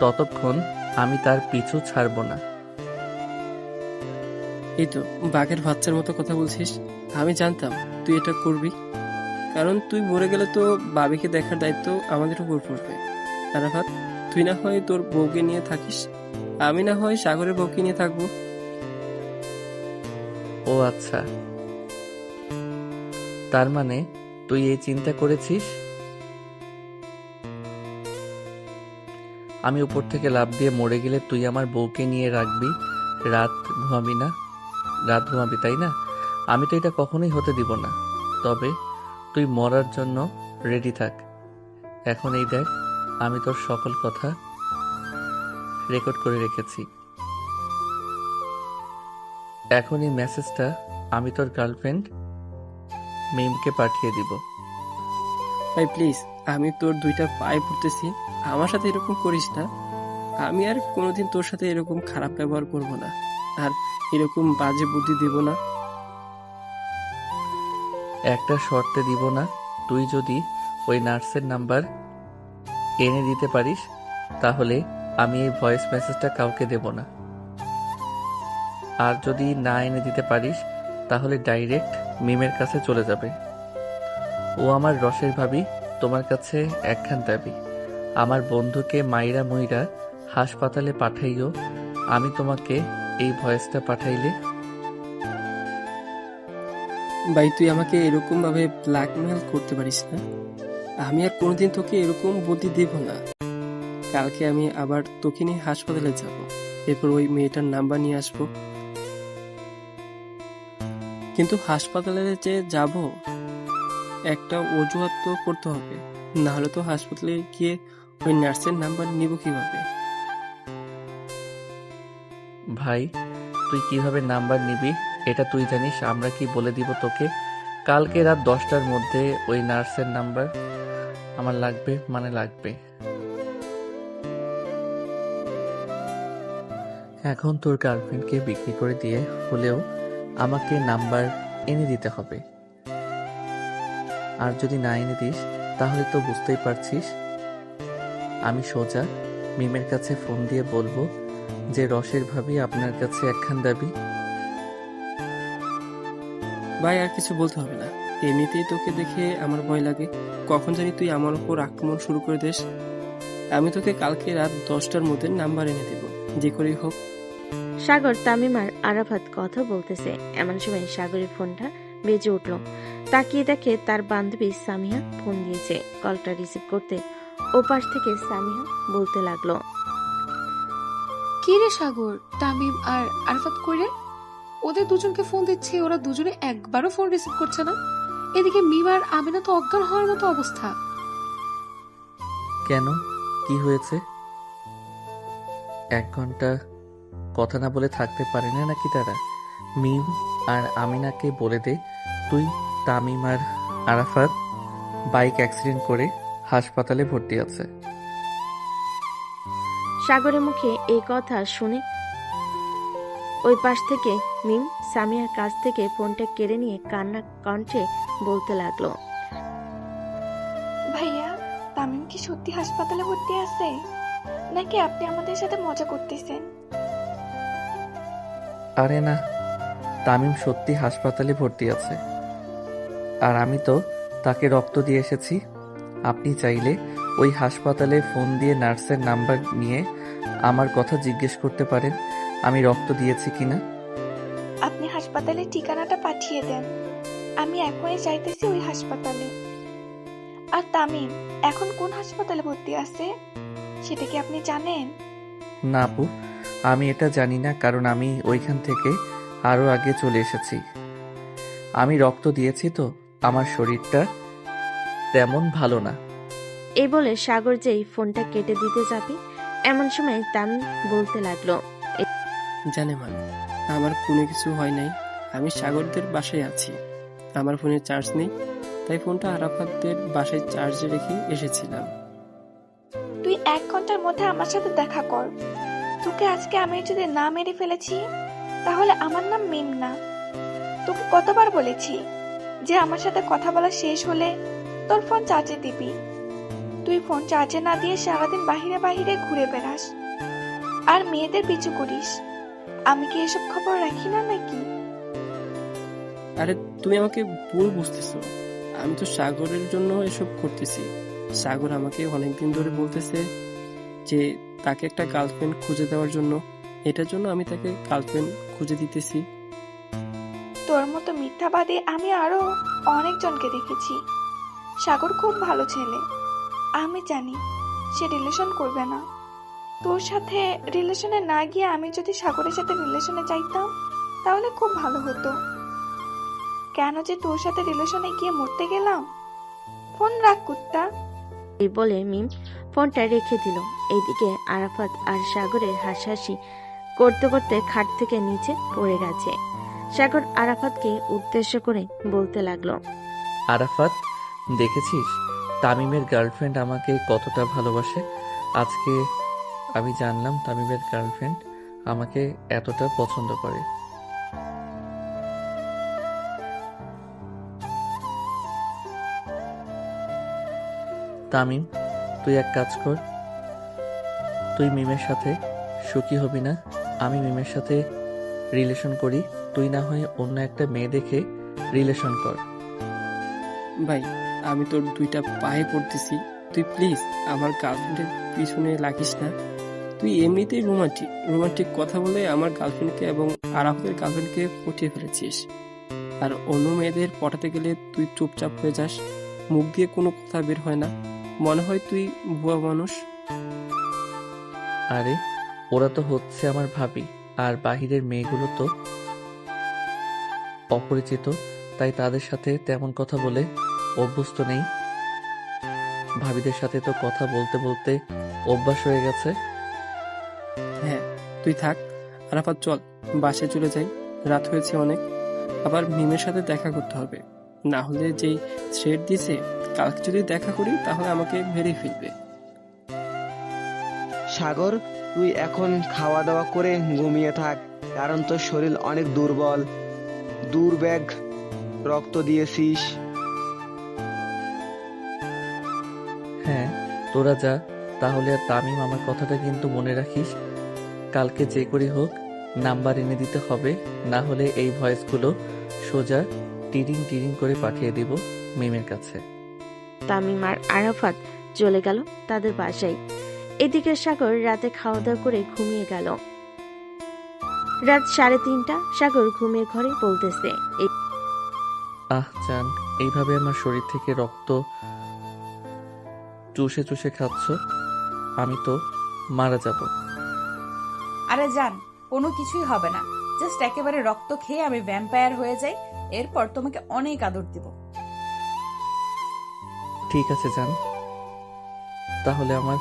ততক্ষণ আমি তার পিছু ছাড়ব না। এই তো বাঘের বাচ্চার মতো কথা বলছিস। আমি জানতাম তুই এটা করবি, কারণ তুই মরে গেলে তো বাবিকে দেখার দায়িত্ব আমাদের উপর পড়বে। আরাফাত, তুই না হয় তোর বউকে নিয়ে থাকিস, আমি না হয় সাগরের বউকে নিয়ে থাকবো। ও আচ্ছা, তার মানে তুই এই চিন্তা করেছিস? আমি উপর থেকে লাফ দিয়ে মরে গেলে তুই আমার বউকে নিয়ে রাখবি, রাত ঘুমাবি না? রাত ঘুমাবি, তাই না? আমি তো এটা কখনোই হতে দিব না। তবে তুই মরার জন্য রেডি থাক। এখন এই দেখ, আমি তোর সকল কথা রেকর্ড করে রেখেছি। এখন এই মেসেজটা আমি তোর গার্লফ্রেন্ড মিমকে পাঠিয়ে দিব। ভাই প্লিজ, আমি তোর দুইটা পায়ে পড়তেছি, আমার সাথে এরকম করিস না। আমি আর কোনোদিন তোর সাথে এরকম খারাপ ব্যবহার করব না, আর এরকম বাজে বুদ্ধি দিব না। একটা শর্তে দিব না, তুই যদি ওই নার্সের নাম্বার এনে দিতে পারিস তাহলে আমি এই ভয়েস মেসেজটা কাউকে দেব না। আর যদি না এনে দিতে পারিস তাহলে ডাইরেক্ট মিমের কাছে চলে যাবে। ও আমার রসের ভাবি, তোমার কাছে একখান দাবি। আমার বন্ধুকে মাইরা মুইরা হাসপাতালে পাঠাইও। আমি তোমাকে এই ভয়েসটা পাঠাইলে। ভাই তুই আমাকে এরকম ভাবে ব্ল্যাকমেল করতে পারিস না। আমি আর কোনোদিন তোকে এরকম বুদ্ধি দেব না। কালকে আমি আবার তোকে নিয়ে হাসপাতালে যাব, এরপর ওই মেয়েটার নাম্বার নিয়ে আসবো। কিন্তু হাসপাতালে যে যাব একটা অজুহাত তো করতে হবে, না হলে তো হাসপাতালে গিয়ে ওই নার্সের নাম্বার নিব কিভাবে? ভাই, তুই কিভাবে নাম্বার নিবি এটা তুই জানিস। আমরা কি বলে দিব তোকে? কালকে রাত 10টার মধ্যে ওই নার্সের নাম্বার আমার লাগবে, মানে লাগবে। এখন তোর গার্লফ্রেন্ডকে বিক্রি করে দিয়ে হলেও আমাকে নাম্বার এনে দিতে হবে। আর যদি না এনে দিস তাহলে তো বুঝতেই পারছিস, আমি সোজা মিমের কাছে ফোন দিয়ে বলবো যে রসের ভাবি আপনার কাছে একখান দাবি। ভাই আর কিছু বলতে হবে না, এমনিতেই তোকে দেখে আমার ভয় লাগে। কখন জানি তুই আমার উপর আক্রমণ শুরু করে দিস। আমি তোকে কালকে রাত 10টার মধ্যে নাম্বার এনে দেব, যে করেই হোক। সাগর, তামিম আর আরাফাত কথা বলতেছে। এমন সময় সাগরের ফোনটা বেজে উঠল। তাকিয়ে দেখে তার বান্ধবী সামিয়া ফোন দিয়েছে। কলটা রিসিভ করতে ওপাশ থেকে সামিয়া বলতে লাগলো, কি রে সাগর, তামিম আর আরফাত কইরে? ওদের দুজনকে ফোন দিচ্ছি, ওরা দুজনে একবারও ফোন রিসিভ করছে না। এদিকে মিম আর আমিনা তো অজ্ঞান হওয়ার মতো অবস্থা। কেন, কি হয়েছে? 1 ঘন্টা কথা না বলে থাকতে পারে না নাকি তারা? মিম আর আমিনাকে বলে দে তুই তামিম আর আরাফাত বাইক অ্যাক্সিডেন্ট করে হাসপাতালে ভর্তি আছে। সাগরের মুখে এই কথা শুনে ওই পাশ থেকে মিম সামিয়ার কাছ থেকে ফোনটা কেড়ে নিয়ে কান্না কণ্ঠে বলতে লাগলো, ভাইয়া, তামিম কি সত্যি হাসপাতালে ভর্তি আছে নাকি আপনি আমাদের সাথে মজা করতেছেন? আরে না, তামিম সত্যি হাসপাতালে ভর্তি আছে, আর আমি তো তাকে রক্ত দিয়ে এসেছি। আপনি চাইলে ওই হাসপাতালে ফোন দিয়ে নার্সের নাম্বার নিয়ে আমার কথা জিজ্ঞেস করতে পারেন আমি রক্ত দিয়েছি কিনা। আপনি হাসপাতালের ঠিকানাটা পাঠিয়ে দেন, আমি এখনই যাইতেছি ওই হাসপাতালে। আর তামিম এখন কোন হাসপাতালে ভর্তি আছে সেটা কি আপনি জানেন? না আপু, আমি এটা জানি না, কারণ আমি ওইখান থেকে আরো আগে চলে এসেছি। আমি রক্ত দিয়েছি তো আমার শরীরটা তেমন ভালো না। এই বলে সাগর যেই ফোনটা কেটে দিতে যাবে এমন সময় তামিম বলতে লাগলো, জানে মান, আমার কোনো কিছু হয় নাই। আমি সাগরদের বাসায় আছি, আমার ফোনে চার্জ নেই, তাই ফোনটা আরাফাতদের বাসায় চার্জে রেখে এসেছিলাম। তুই 1 ঘন্টার মধ্যে আমার সাথে দেখা কর। তোকে আজকে আমি যদি না মেরে ফেলেছি তাহলে আমার নাম মিম না। তোকে কতবার বলেছি যে আমার সাথে কথা বলা শেষ হলে তোর ফোন চার্জে দিবি। তুই ফোন চার্জে না দিয়ে সারাদিন বাহিরে বাহিরে ঘুরে বেড়াস আর মেয়েদের পিছু করিস। আমি কি এসব খবর রাখি না নাকি? আরে তুমি আমাকে ভুল বুঝতেছো। আমি তো সাগরের জন্য এসব করতেছি। সাগর আমাকে অনেকদিন ধরে বলতেছে যে তাকে একটা গার্লফ্রেন্ড খুঁজে দেওয়ার জন্য। এটার জন্য আমি তাকে গার্লফ্রেন্ড খুঁজে দিতেছি। তোর মতো মিথ্যাবাদী আমি আরো অনেকজনকে দেখেছি। সাগর খুব ভালো ছেলে। আমি জানি সে রিলেশন করবে না। তোর সাথে রিলেশনে না গিয়ে আমি যদি সাগরের সাথে রিলেশনে যাইতাম তাহলে খুব ভালো হতো। কেন যে তোর সাথে রিলেশনে গিয়ে মরতে গেলাম? ফোন রাখ কুত্তা। এই বলে মিম ফোনটা রেখে দিল। এইদিকে আরাফাত আর সাগরের হাসাহাসি করতে করতে খাট থেকে নিচে পড়ে গেছে। সাগর আরাফাতকে উদ্দেশ্য করে বলতে লাগলো, আরাফাত, দেখেছিস তামিমের গার্লফ্রেন্ড আমাকে কতটা ভালোবাসে। আজকে আমি জানলাম তামিমের গার্লফ্রেন্ড আমাকে এতটা পছন্দ করে। তামিম, তুই এক কাজ কর, তুই মিমের সাথে সুখী হবি না? আমি মিমের সাথে রিলেশন করি, তুই না হয় অন্য একটা মেয়ে দেখে রিলেশন কর। ভাই, আমি তোর দুইটা পায়ে পড়তেছি, তুই প্লিজ আমার গার্লফ্রেন্ডের পিছনে লাগিস না। তুই এমনিতেই রোমান্টিক কথা বলে আমার গার্লফ্রেন্ডকে এবং আরাফাতের গার্লফ্রেন্ডকে পটিয়ে ফেলেছিস। আর অন্য মেয়েদের পটাতে গেলে তুই চুপচাপ হয়ে যাস, মুখ দিয়ে কোনো কথা বের হয় না, মনে হয় তুই ভুয়া মানুষ। আরে ওরা তো হচ্ছে আমার ভাবি, আর বাহিরের মেয়েগুলো তো অপরিচিত, তাই তাদের সাথে তেমন কথা বলে অভ্যস্ত নেই। ভাবিদের সাথে তো কথা বলতে বলতে অভ্যাস হয়ে গেছে। হ্যাঁ, তুই থাক। আরাফাত, চল বাসে চলে যাই, রাত হয়েছে অনেক। আবার মিমের সাথে দেখা করতে হবে, না হলে যেই থ্রেড দিয়েছে কালকে যদি দেখা করি তাহলে আমাকে মেরে ফেলবে। সাগর, তুই এখন খাওয়া দাওয়া করে ঘুমিয়ে থাক, কারণ তোর শরীর অনেক দুর্বল। দুর্ব্যাগ রক্ত দিয়েছিস। হ্যাঁ, তোরা যা তাহলে। আর তামিম, আমার কথাটা কিন্তু মনে রাখিস, কালকে যে করি হোক নাম্বার এনে দিতে হবে, না হলে এই ভয়েসগুলো সোজা টিরিং টিরিং করে পাঠিয়ে দিব মিমের কাছে। তামিম আর আরাফাত চলে গেল তাদের বাসায়। এদিকে সাগর রাতে খাওয়া দাওয়া করে ঘুমিয়ে গেল। রাত 3:30, সাগর ঘুমের ঘরে বলতেছে, আহ জান, এইভাবে আমার শরীর থেকে রক্ত চুষে চুষে খাচ্ছ, আমি তো মারা যাব। আরে জান, কোনো কিছুই হবে না। জাস্ট একেবারে রক্ত খেয়ে আমি ভ্যাম্পায়ার হয়ে যাই, এরপর তোমাকে অনেক আদর দিব। ঠিক আছে জান, তাহলে আমার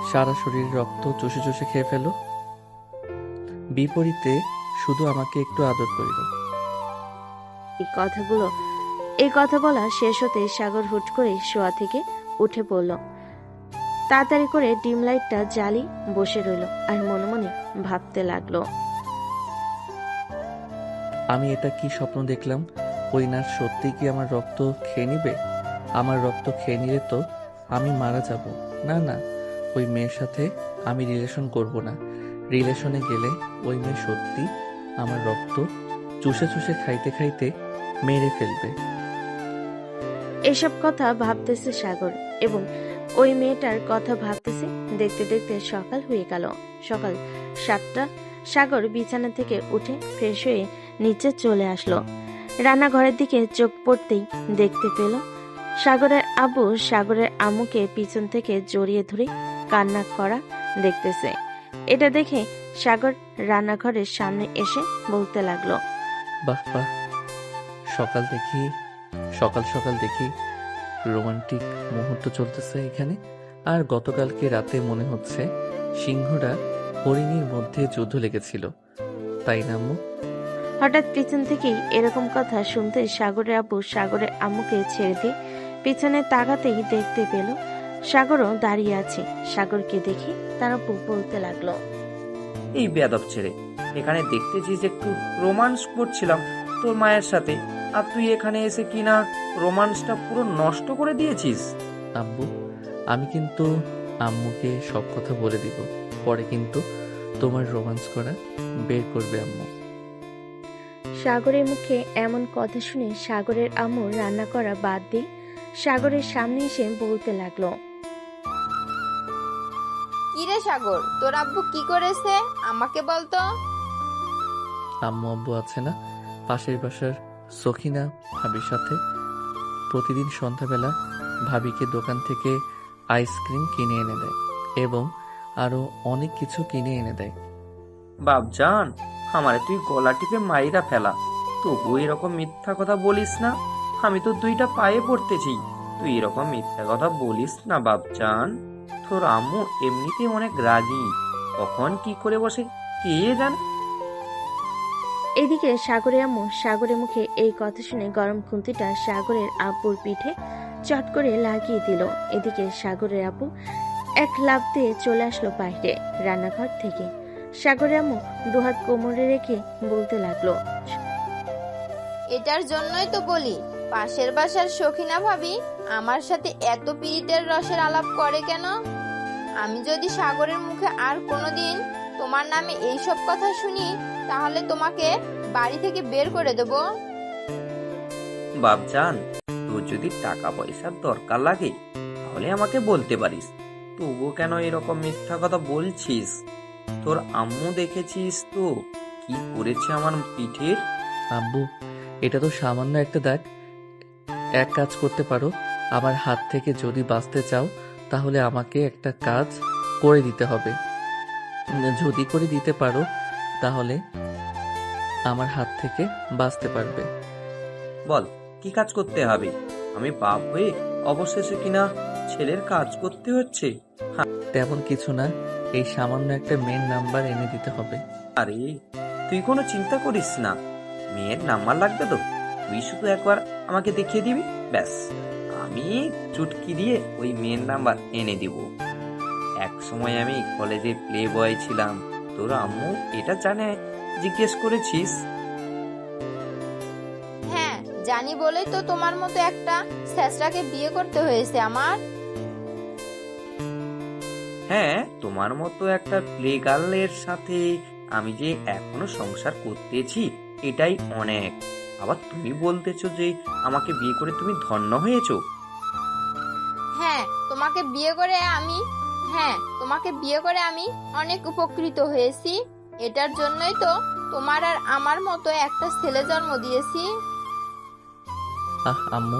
সারা শরীর রক্ত চুষে চুষে খেয়ে ফেলো, বিপরীতে শুধু আমাকে একটু আদর করিল। এই কথা বলা শেষ হতে সাগর হুট করে শোয়া থেকে উঠে পড়ল। তাড়াতাড়ি করে ডিম লাইটটা জ্বালি বসে রইল আর মনে মনে ভাবতে লাগলো, আমি এটা কি স্বপ্ন দেখলাম? ওই নার্স সত্যি কি আমার রক্ত খেয়ে নিবে? আমার রক্ত খেয়ে নিলে তো আমি মারা যাব। না না, ওই মেয়ের সাথে আমি রিলেশন করব না। রিলেশনে গেলে ওই মেয়ে সত্যি আমার রক্ত চুষে চুষে খাইতে খাইতে মেরে ফেলবে। এসব কথা ভাবতেছে সাগর এবং ওই মেয়েটার কথা ভাবতেছে। দেখতে দেখতে সকাল হয়ে গেল। সকাল 7টা। সাগর বিছানা থেকে উঠে ফ্রেশ হয়ে নিচে চলে আসলো। রান্নাঘরের দিকে চোখ পড়তেই দেখতে পেল সাগরের আব্বু সাগরের আম্মুকে পিছন থেকে জড়িয়ে ধরে কান্না করা দেখতেছে। এটা দেখে সাগর রান্নাঘরের সামনে এসে বলতে লাগলো, বাহ বাহ, সকাল সকাল দেখি রোমান্টিক মুহূর্ত চলতেছে এখানে। আর গতকালকে রাতে মনে হচ্ছে সিংহরা হরিণীর মধ্যে যুদ্ধ লেগেছিল, তাই না আম্মু? হঠাৎ পিছন থেকেই এরকম কথা শুনতে সাগরের আব্বু সাগরের আম্মুকে ছেড়ে দিয়ে পিছনে তাকাতেই দেখতে পেল সাগরও দাঁড়িয়ে আছে। সাগরকে দেখে তার আব্বু বলতে লাগলো, এই বেয়াদব ছেড়ে, এখানে দেখতেছিস একটু রোমান্স করছিলাম তোর মায়ের সাথে, আর তুই এখানে এসে কিনা রোমান্সটা পুরো নষ্ট করে দিয়েছিস। আব্বু, আমি কিন্তু আম্মুকে সব কথা বলে দিব, পরে কিন্তু তোমার রোমান্স করা বের করবে আম্মু। সাগরের মুখে এমন কথা শুনে সাগরের আম্মু রান্না করা বাদ দিয়ে সাগরের সামনে এসে বলতে লাগলো, কিরে সাগর, তোর আব্বু কি করেছে আমাকে বলতো। আম্মু আব্বু আছে না, পাশের বাসার সখিনা ভাবির সাথে প্রতিদিন সন্ধ্যাবেলা ভাবিকে দোকান থেকে আইসক্রিম কিনে এনে দেয় এবং আরো অনেক কিছু কিনে এনে দেয়। বাপজান, আমারে তুই গলা টিপে মাইরা ফেলা, তবু এরকম মিথ্যা কথা বলিস না। আমি তো দুইটা পায়ে পড়তেছি, তুই এরকম মিথ্যা কথা বলিস না বাপজান। তোর আম্মু এমনিতে অনেক রাগী, কখন কি করে বসে কে জানে। এদিকে সাগরের আম্মু সাগরের মুখে এই কথা শুনে গরম খুন্তিটা সাগরের আব্বুর পিঠে চট করে লাগিয়ে দিল। এদিকে সাগরের আব্বু এক লাফ দিয়ে চলে আসলো বাইরে রান্নাঘর থেকে। সাগরের আম্মু দুহাত কোমরে রেখে বলতে লাগলো, এটার জন্যই তো বলি পাশের বাসার সখিনা ভাবি আমার সাথে এত পীড়িতের রসের আলাপ করে কেন। আমি যদি সাগরের মুখে আর কোনোদিন তোমার নামে এইসব কথা শুনি তাহলে তোমাকে বাড়ি থেকে বের করে দেব। বাপজান, তোর যদি টাকা পয়সার দরকার লাগে তাহলে আমাকে বলতে পারিস, তবু কেন এরকম মিথ্যা কথা বলছিস। তোর আম্মু দেখেছিস তো কি করেছে আমার পিঠের। আব্বু, এটা তো সামান্য একটা দাগ। এক কাজ করতে পারো, আমার হাত থেকে যদি বাঁচতে চাও তাহলে আমাকে একটা কাজ করে দিতে হবে। যদি করে দিতে পারো তাহলে আমার হাত থেকে বাঁচতে পারবে। বল কি কাজ করতে হবে। আমি বাপ হয়ে অবশেষে কিনা ছেলের কাজ করতে হচ্ছে। তেমন কিছু না, এই সামান্য একটা মেন নাম্বার এনে দিতে হবে। আরে তুই কোনো চিন্তা করিস না, মেয়ের নাম্বার লাগবে তো, তুই শুধু একবার আমাকে দেখিয়ে দিবি, ব্যাস আমি চুটকি দিয়ে ওই মেয়ের নাম্বার এনে দিব। এক সময় আমি কলেজে প্লে বয় ছিলাম, তোর আম্মু এটা জানে, জিজ্ঞেস করেছিস। হ্যাঁ জানি বলেই তো তোমার মতো একটা ছেঁচড়াকে বিয়ে করতে হয়েছে আমার। হ্যাঁ, তোমার মতো একটা প্লে গার্লের সাথে আমি যে এখনো সংসার করতেছি এটাই অনেক। আবার তুমি বলতেছো যে আমাকে বিয়ে করে তুমি ধন্য হয়েছো। হ্যাঁ তোমাকে বিয়ে করে আমি অনেক উপকৃত হয়েছি। এটার জন্যই তো তোমার আর আমার মতো একটা ছেলে জন্ম দিয়েছি। আহ আম্মু,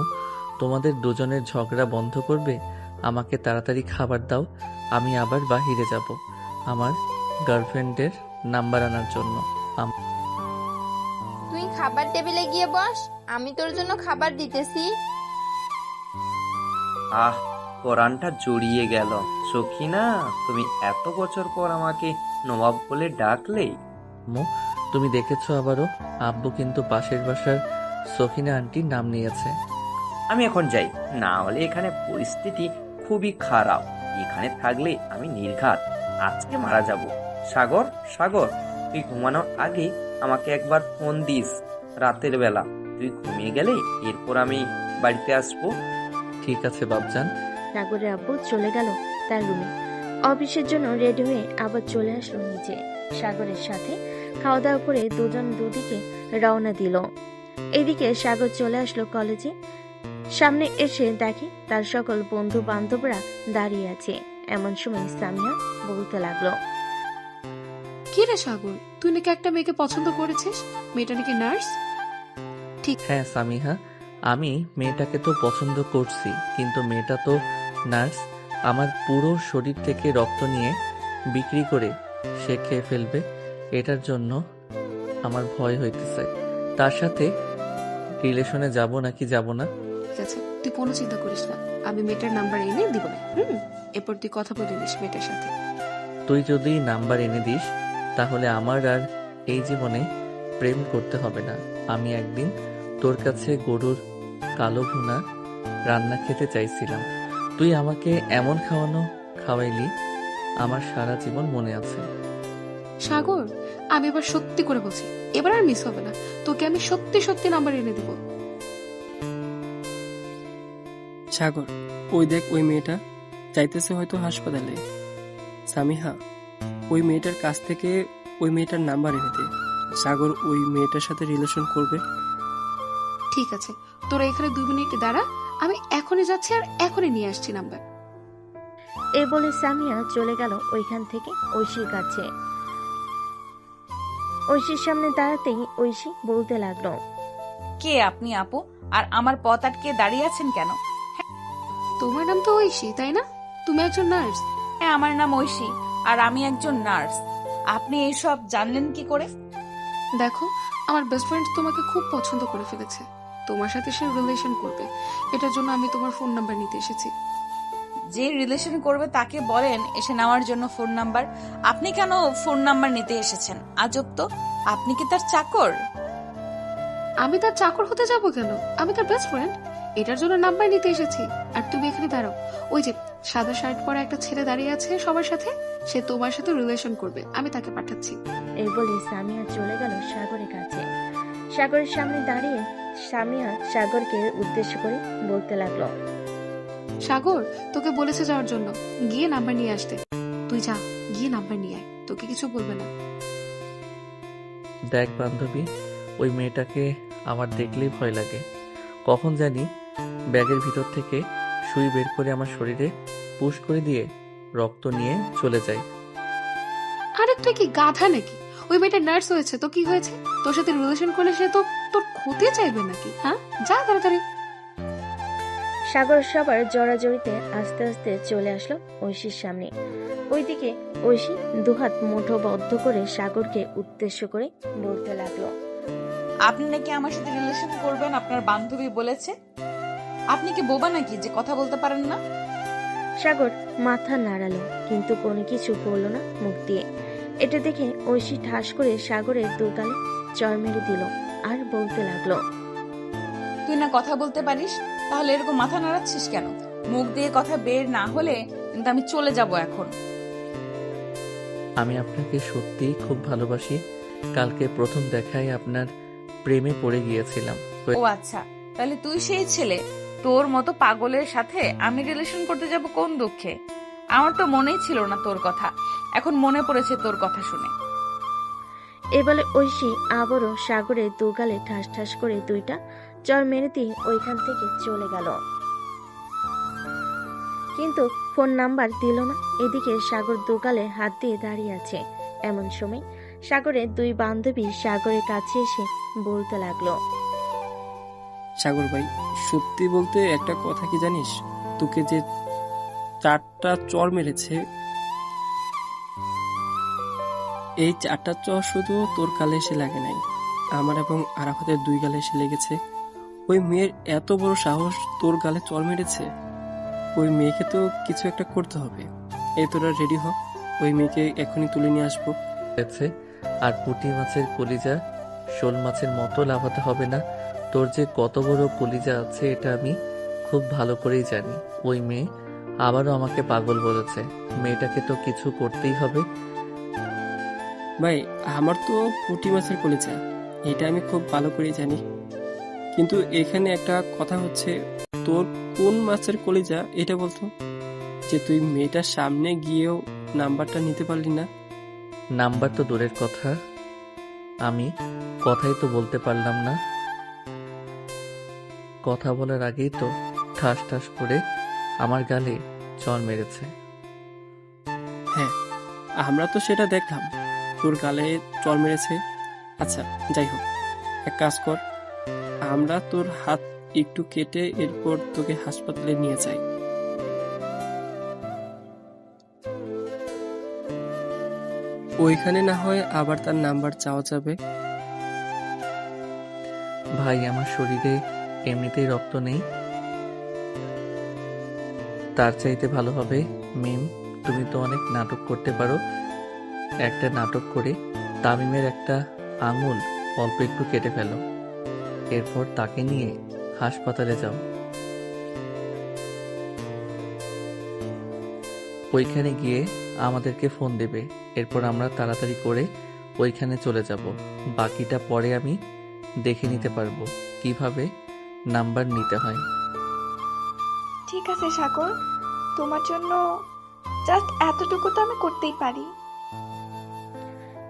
তোমাদের দুজনের ঝগড়া বন্ধ করবে? আমাকে তাড়াতাড়ি খাবার দাও, আমি আবার বাহিরে যাব আমার গার্লফ্রেন্ডের নাম্বার আনার জন্য। তুই খাবার টেবিলে গিয়ে বস, আমি তোর জন্য খাবার দিতেছি। আহ, পরানটা জড়িয়ে গেল। সখিনা, তুমি এত বছর পর আমাকে নবাব বলে ডাকলে। আম্মু, তুমি দেখেছো আবারও আব্বু কিন্তু পাশের বাসার সখিনা আন্টির নাম নিয়েছে। আমি এখন যাই, না হলে এখানে পরিস্থিতি খুবই খারাপ। এখানে থাকলে আমি নির্ঘাত আজকে মারা যাব। সাগর, সাগর, তুই ঘুমানোর আগে আমাকে একবার ফোন দিস রাতের বেলা। তুই ঘুমিয়ে গেলে এরপর আমি বাড়িতে আসবো। ঠিক আছে বাবজান। সাগরের আব্বু চলে গেল তার রুমে। অফিসের জন্য রেডি হয়ে আবার চলে আসলো নিচে। সাগরের সাথে খাওয়া দাওয়া করে দুজন দুদিকে রওনা দিল। এদিকে সাগর চলে আসলো কলেজে। সামনে এসে দেখে তার সকল বন্ধু বান্ধবরা দাঁড়িয়ে আছে। এমন সময় সামিয়া বলতে লাগলো, কি রে সাগর, তুই নাকি একটা মেয়েকে পছন্দ করেছিস? মেয়েটা নাকি নার্স? হ্যাঁ সামিহা, আমি মেয়েটাকে তো পছন্দ করছি, কিন্তু মেয়েটা তো নার্স। আমার পুরো শরীর থেকে রক্ত নিয়ে বিক্রি করে সে খেয়ে ফেলবে। এটার জন্য আমার ভয় হইতেছে। তার সাথে রিলেশনে যাব নাকি যাব না। ঠিক আছে, তুই কোনো চিন্তা করিস না, আমি মেয়েটার নাম্বার এনে দিব না। এরপর তুই কথা বলে নিস মেয়েটার সাথে। তুই যদি নাম্বার এনে দিস তাহলে আমার আর এই জীবনে প্রেম করতে হবে না। আমি একদিন তোর কাছে গরুর কালো ভুনা রান্না খেতে চাইছিলাম, তুই আমাকে এমন খাওয়াইলি, আমার সারা জীবন মনে আছে। সাগর, আমি এবার সত্যি করে বলছি, এবার আর মিস হবে না, তোকে আমি সত্যি সত্যি নাম্বার এনে দিব। সাগর, ওই দেখ ওই মেয়েটা চাইতেছে হয়তো হাসপাতালে। সামিহা, ওই মেয়েটার কাছ থেকে ওই মেয়েটার নাম্বার এনে দে। সাগর ওই মেয়েটার সাথে রিলেশন করবে। ঠিক আছে, তোরা এখানে 2 মিনিট দাঁড়া, আমি এখনই যাচ্ছি আর এখনই নিয়ে আসছি নাম্বার। এ বলে সামিয়া চলে গেল ওইখান থেকে ঐশীর কাছে। ঐশীর সামনে দাঁড়াতেই ঐশী বলতে লাগলো, কে আপনি আপু? আর আমার পথ আটকে দাঁড়িয়ে আছেন কেন? তোমার নাম তো ঐশী, তাই না? তুমি একজন নার্স। হ্যাঁ, আমার নাম ঐশী আর আমি একজন নার্স। আপনি এইসব জানলেন কি করে? দেখো, আমার বেস্ট ফ্রেন্ড তোমাকে খুব পছন্দ করে ফেলেছে, তোমার সাথে সে রিলেশন করবে। এটার জন্য আমি তোমার ফোন নাম্বার নিতে এসেছি। যে রিলেশন করবে তাকে বলেন এসে নেওয়ার জন্য ফোন নাম্বার। আপনি কেন ফোন নাম্বার নিতে এসেছেন? আজব তো, আপনি কি তার চাকর? আমি তার চাকর হতে যাব কেন? আমি তার বেস্ট ফ্রেন্ড, এটার জন্য নাম্বার নিতে এসেছি। আর তুমি এখানে দাঁড়াও, ওই যে সাদা শার্ট পরা একটা ছেলে দাঁড়িয়ে আছে সবার সাথে, সে তোমার সাথে রিলেশন করবে, আমি তাকে পাঠাচ্ছি। এই বলে সামিয়া চলে গেল সাগরের কাছে। সাগরের সামনে দাঁড়িয়ে সামিয়া সাগরকে উদ্দেশ্য করে বলতে লাগলো, সাগর তোকে বলেছে যাওয়ার জন্য, গিয়ে নাম্বার নিয়ে আসতে। তুই যা, গিয়ে নাম্বার নিয়ে আয়, তোকে কিছু বলবে না। দেখ বান্ধবী, ওই মেয়েটাকে আমার দেখলেই ভয় লাগে। কখন জানি ব্যাগের ভিতর থেকে সুই বের করে আমার শরীরে পুশ করে দিয়ে রক্ত নিয়ে চলে যায়। আরে তুই কি গাধা নাকি? ওই মেয়েটা নার্স হয়েছে তো কি হয়েছে? তোর সাথে রিলেশন করলে সে তো তোর ক্ষতি চাইবে নাকি? হ্যাঁ, যা তাড়াতাড়ি। সাগর সবার জড়াজড়িতে আস্তে আস্তে চলে আসলো ঐশীর সামনে। ওইদিকে ঐশী দুহাত মুঠোবদ্ধ করে সাগরকে উদ্দেশ্য করে বলতে লাগলো, আপনি নাকি আমার সাথে রিলেশন করবেন, আপনার বান্ধবী বলেছে। আপনি কি বোবা নাকি যে কথা বলতে পারেন না? সাগর মাথা নাড়ালো কিন্তু কোনো কিছু বলল না মুখ দিয়ে। এটা দেখে ঐশী ঠাস করে সাগরের দুগালে চড় মেরে দিল আর বলতে লাগলো, তুই না কথা বলতে পারিস, তাহলে এরকম মাথা নাড়াচ্ছিস কেন? মুখ দিয়ে কথা বের না হলে কিন্তু আমি চলে যাব এখন। আমি আপনাকে সত্যিই খুব ভালোবাসি। কালকে প্রথম দেখায় আপনার প্রেমে পড়ে গিয়েছিলাম। ও আচ্ছা, তাহলে তুই সেই ছেলে। তোর মতো পাগলের সাথে আমি রিলেশন করতে যাব কোন দুঃখে? আমার তো মনেই ছিল না তোর কথা, এখন মনে পড়েছে তোর কথা শুনে। এবারে ঐশী আবারও সাগরের দুগালে ঠাস ঠাস করে দুইটা চড় মেরে দিয়ে ওইখান থেকে চলে গেল, কিন্তু ফোন নাম্বার দিল না। এদিকে সাগর দুগালে হাত দিয়ে দাঁড়িয়ে আছে। এমন সময় সাগরের দুই বান্ধবী সাগরের কাছে এসে বলতে লাগলো, সাগর ভাই, সত্যি বলতে একটা কথা কি জানিস, তোকে যে 4টা চড় মেরেছে, এই 4টা চড় শুধু তোর গালে এসে লাগে নাই, আমার এবং আরাফাতের 2 গালে এসে লেগেছে। ওই মেয়ের এত বড় সাহস তোর গালে চড় মেরেছে। ওই মেয়েকে তো কিছু একটা করতে হবে। এই তোরা রেডি হ, ওই মেয়েকে এখনই তুলে নিয়ে আসবো। হয়েছে। আর পুঁটি মাছের কলিজা শোল মাছের মতো লাফাতে হবে না। তোর যে কত বড় কলিজা আছে এটা আমি খুব ভালো করেই জানি। ওই মেয়ে আবারও আমাকে পাগল বলেছে। মেয়েটাকে তো কিছু করতেই হবে। ভাই, আমার তো পুঁটি মাছের কলিজা, এটা আমি খুব ভালো করেই জানি, কিন্তু এখানে একটা কথা হচ্ছে, তোর কোন মাছের কলিজা এটা বলতো, যে তুই মেয়েটার সামনে গিয়েও নাম্বারটা নিতে পারলি না। নাম্বার তো দূরের কথা, আমি কথাই তো বলতে পারলাম না। কথা বলার আগেই তো ঠাস ঠাস করে আমার গালে চড় মেরেছে। হ্যাঁ, আমরা তো সেটা দেখলাম, তোর গালে চড় মেরেছে। আচ্ছা যাই হোক, এক কাজ কর, আমরা তোর হাত একটু কেটে এরপর তোকে হাসপাতালে নিয়ে যাই। ওইখানে না হয় আবার তার নাম্বার চাওয়া যাবে। ভাই, আমার শরীরে এমনিতেই রক্ত নেই, তার চাইতে ভালো হবে মিম, তুমি তো অনেক নাটক করতে পারো। একটা নাটক করে তামিমের একটা আঙুল অল্প একটু কেটে ফেলো, এরপর তাকে নিয়ে হাসপাতালে যাও। ওইখানে গিয়ে আমাদেরকে ফোন দেবে, এরপর আমরা তাড়াতাড়ি করে ওইখানে চলে যাব। বাকিটা পরে আমি দেখে নিতে পারবো কিভাবে নাম্বার নিতে হয়। ঠিক আছে সাগর, তোমার জন্য জাস্ট এতটুকু তো আমি করতেই পারি।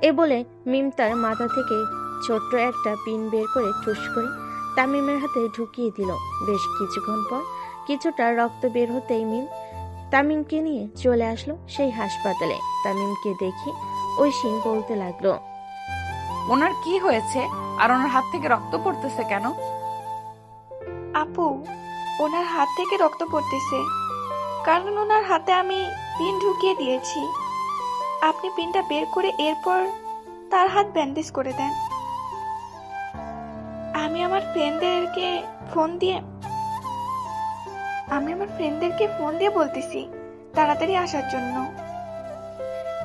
এ বলে মিম তার মাথা থেকে ছোট্ট একটা পিন বের করে ঠুস করে তামিমের হাতে ঢুকিয়ে দিল। বেশ কিছুক্ষণ পর কিছুটা রক্ত বের হতেই মিম তামিমকে নিয়ে চলে আসলো সেই হাসপাতালে। তামিমকে দেখে ঐশী বলতে লাগলো, ওনার কি হয়েছে আর ওনার হাত থেকে রক্ত পড়তেছে কেন? আপু, ওনার হাত থেকে রক্ত পড়তেছে কারণ ওনার হাতে আমি পিন ঢুকিয়ে দিয়েছি। আপনি পিনটা বের করে এরপর তার হাত ব্যান্ডেজ করে দেন। আমি আমার ফ্রেন্ডদেরকে ফোন দিয়ে বলতেছি তাড়াতাড়ি আসার জন্য।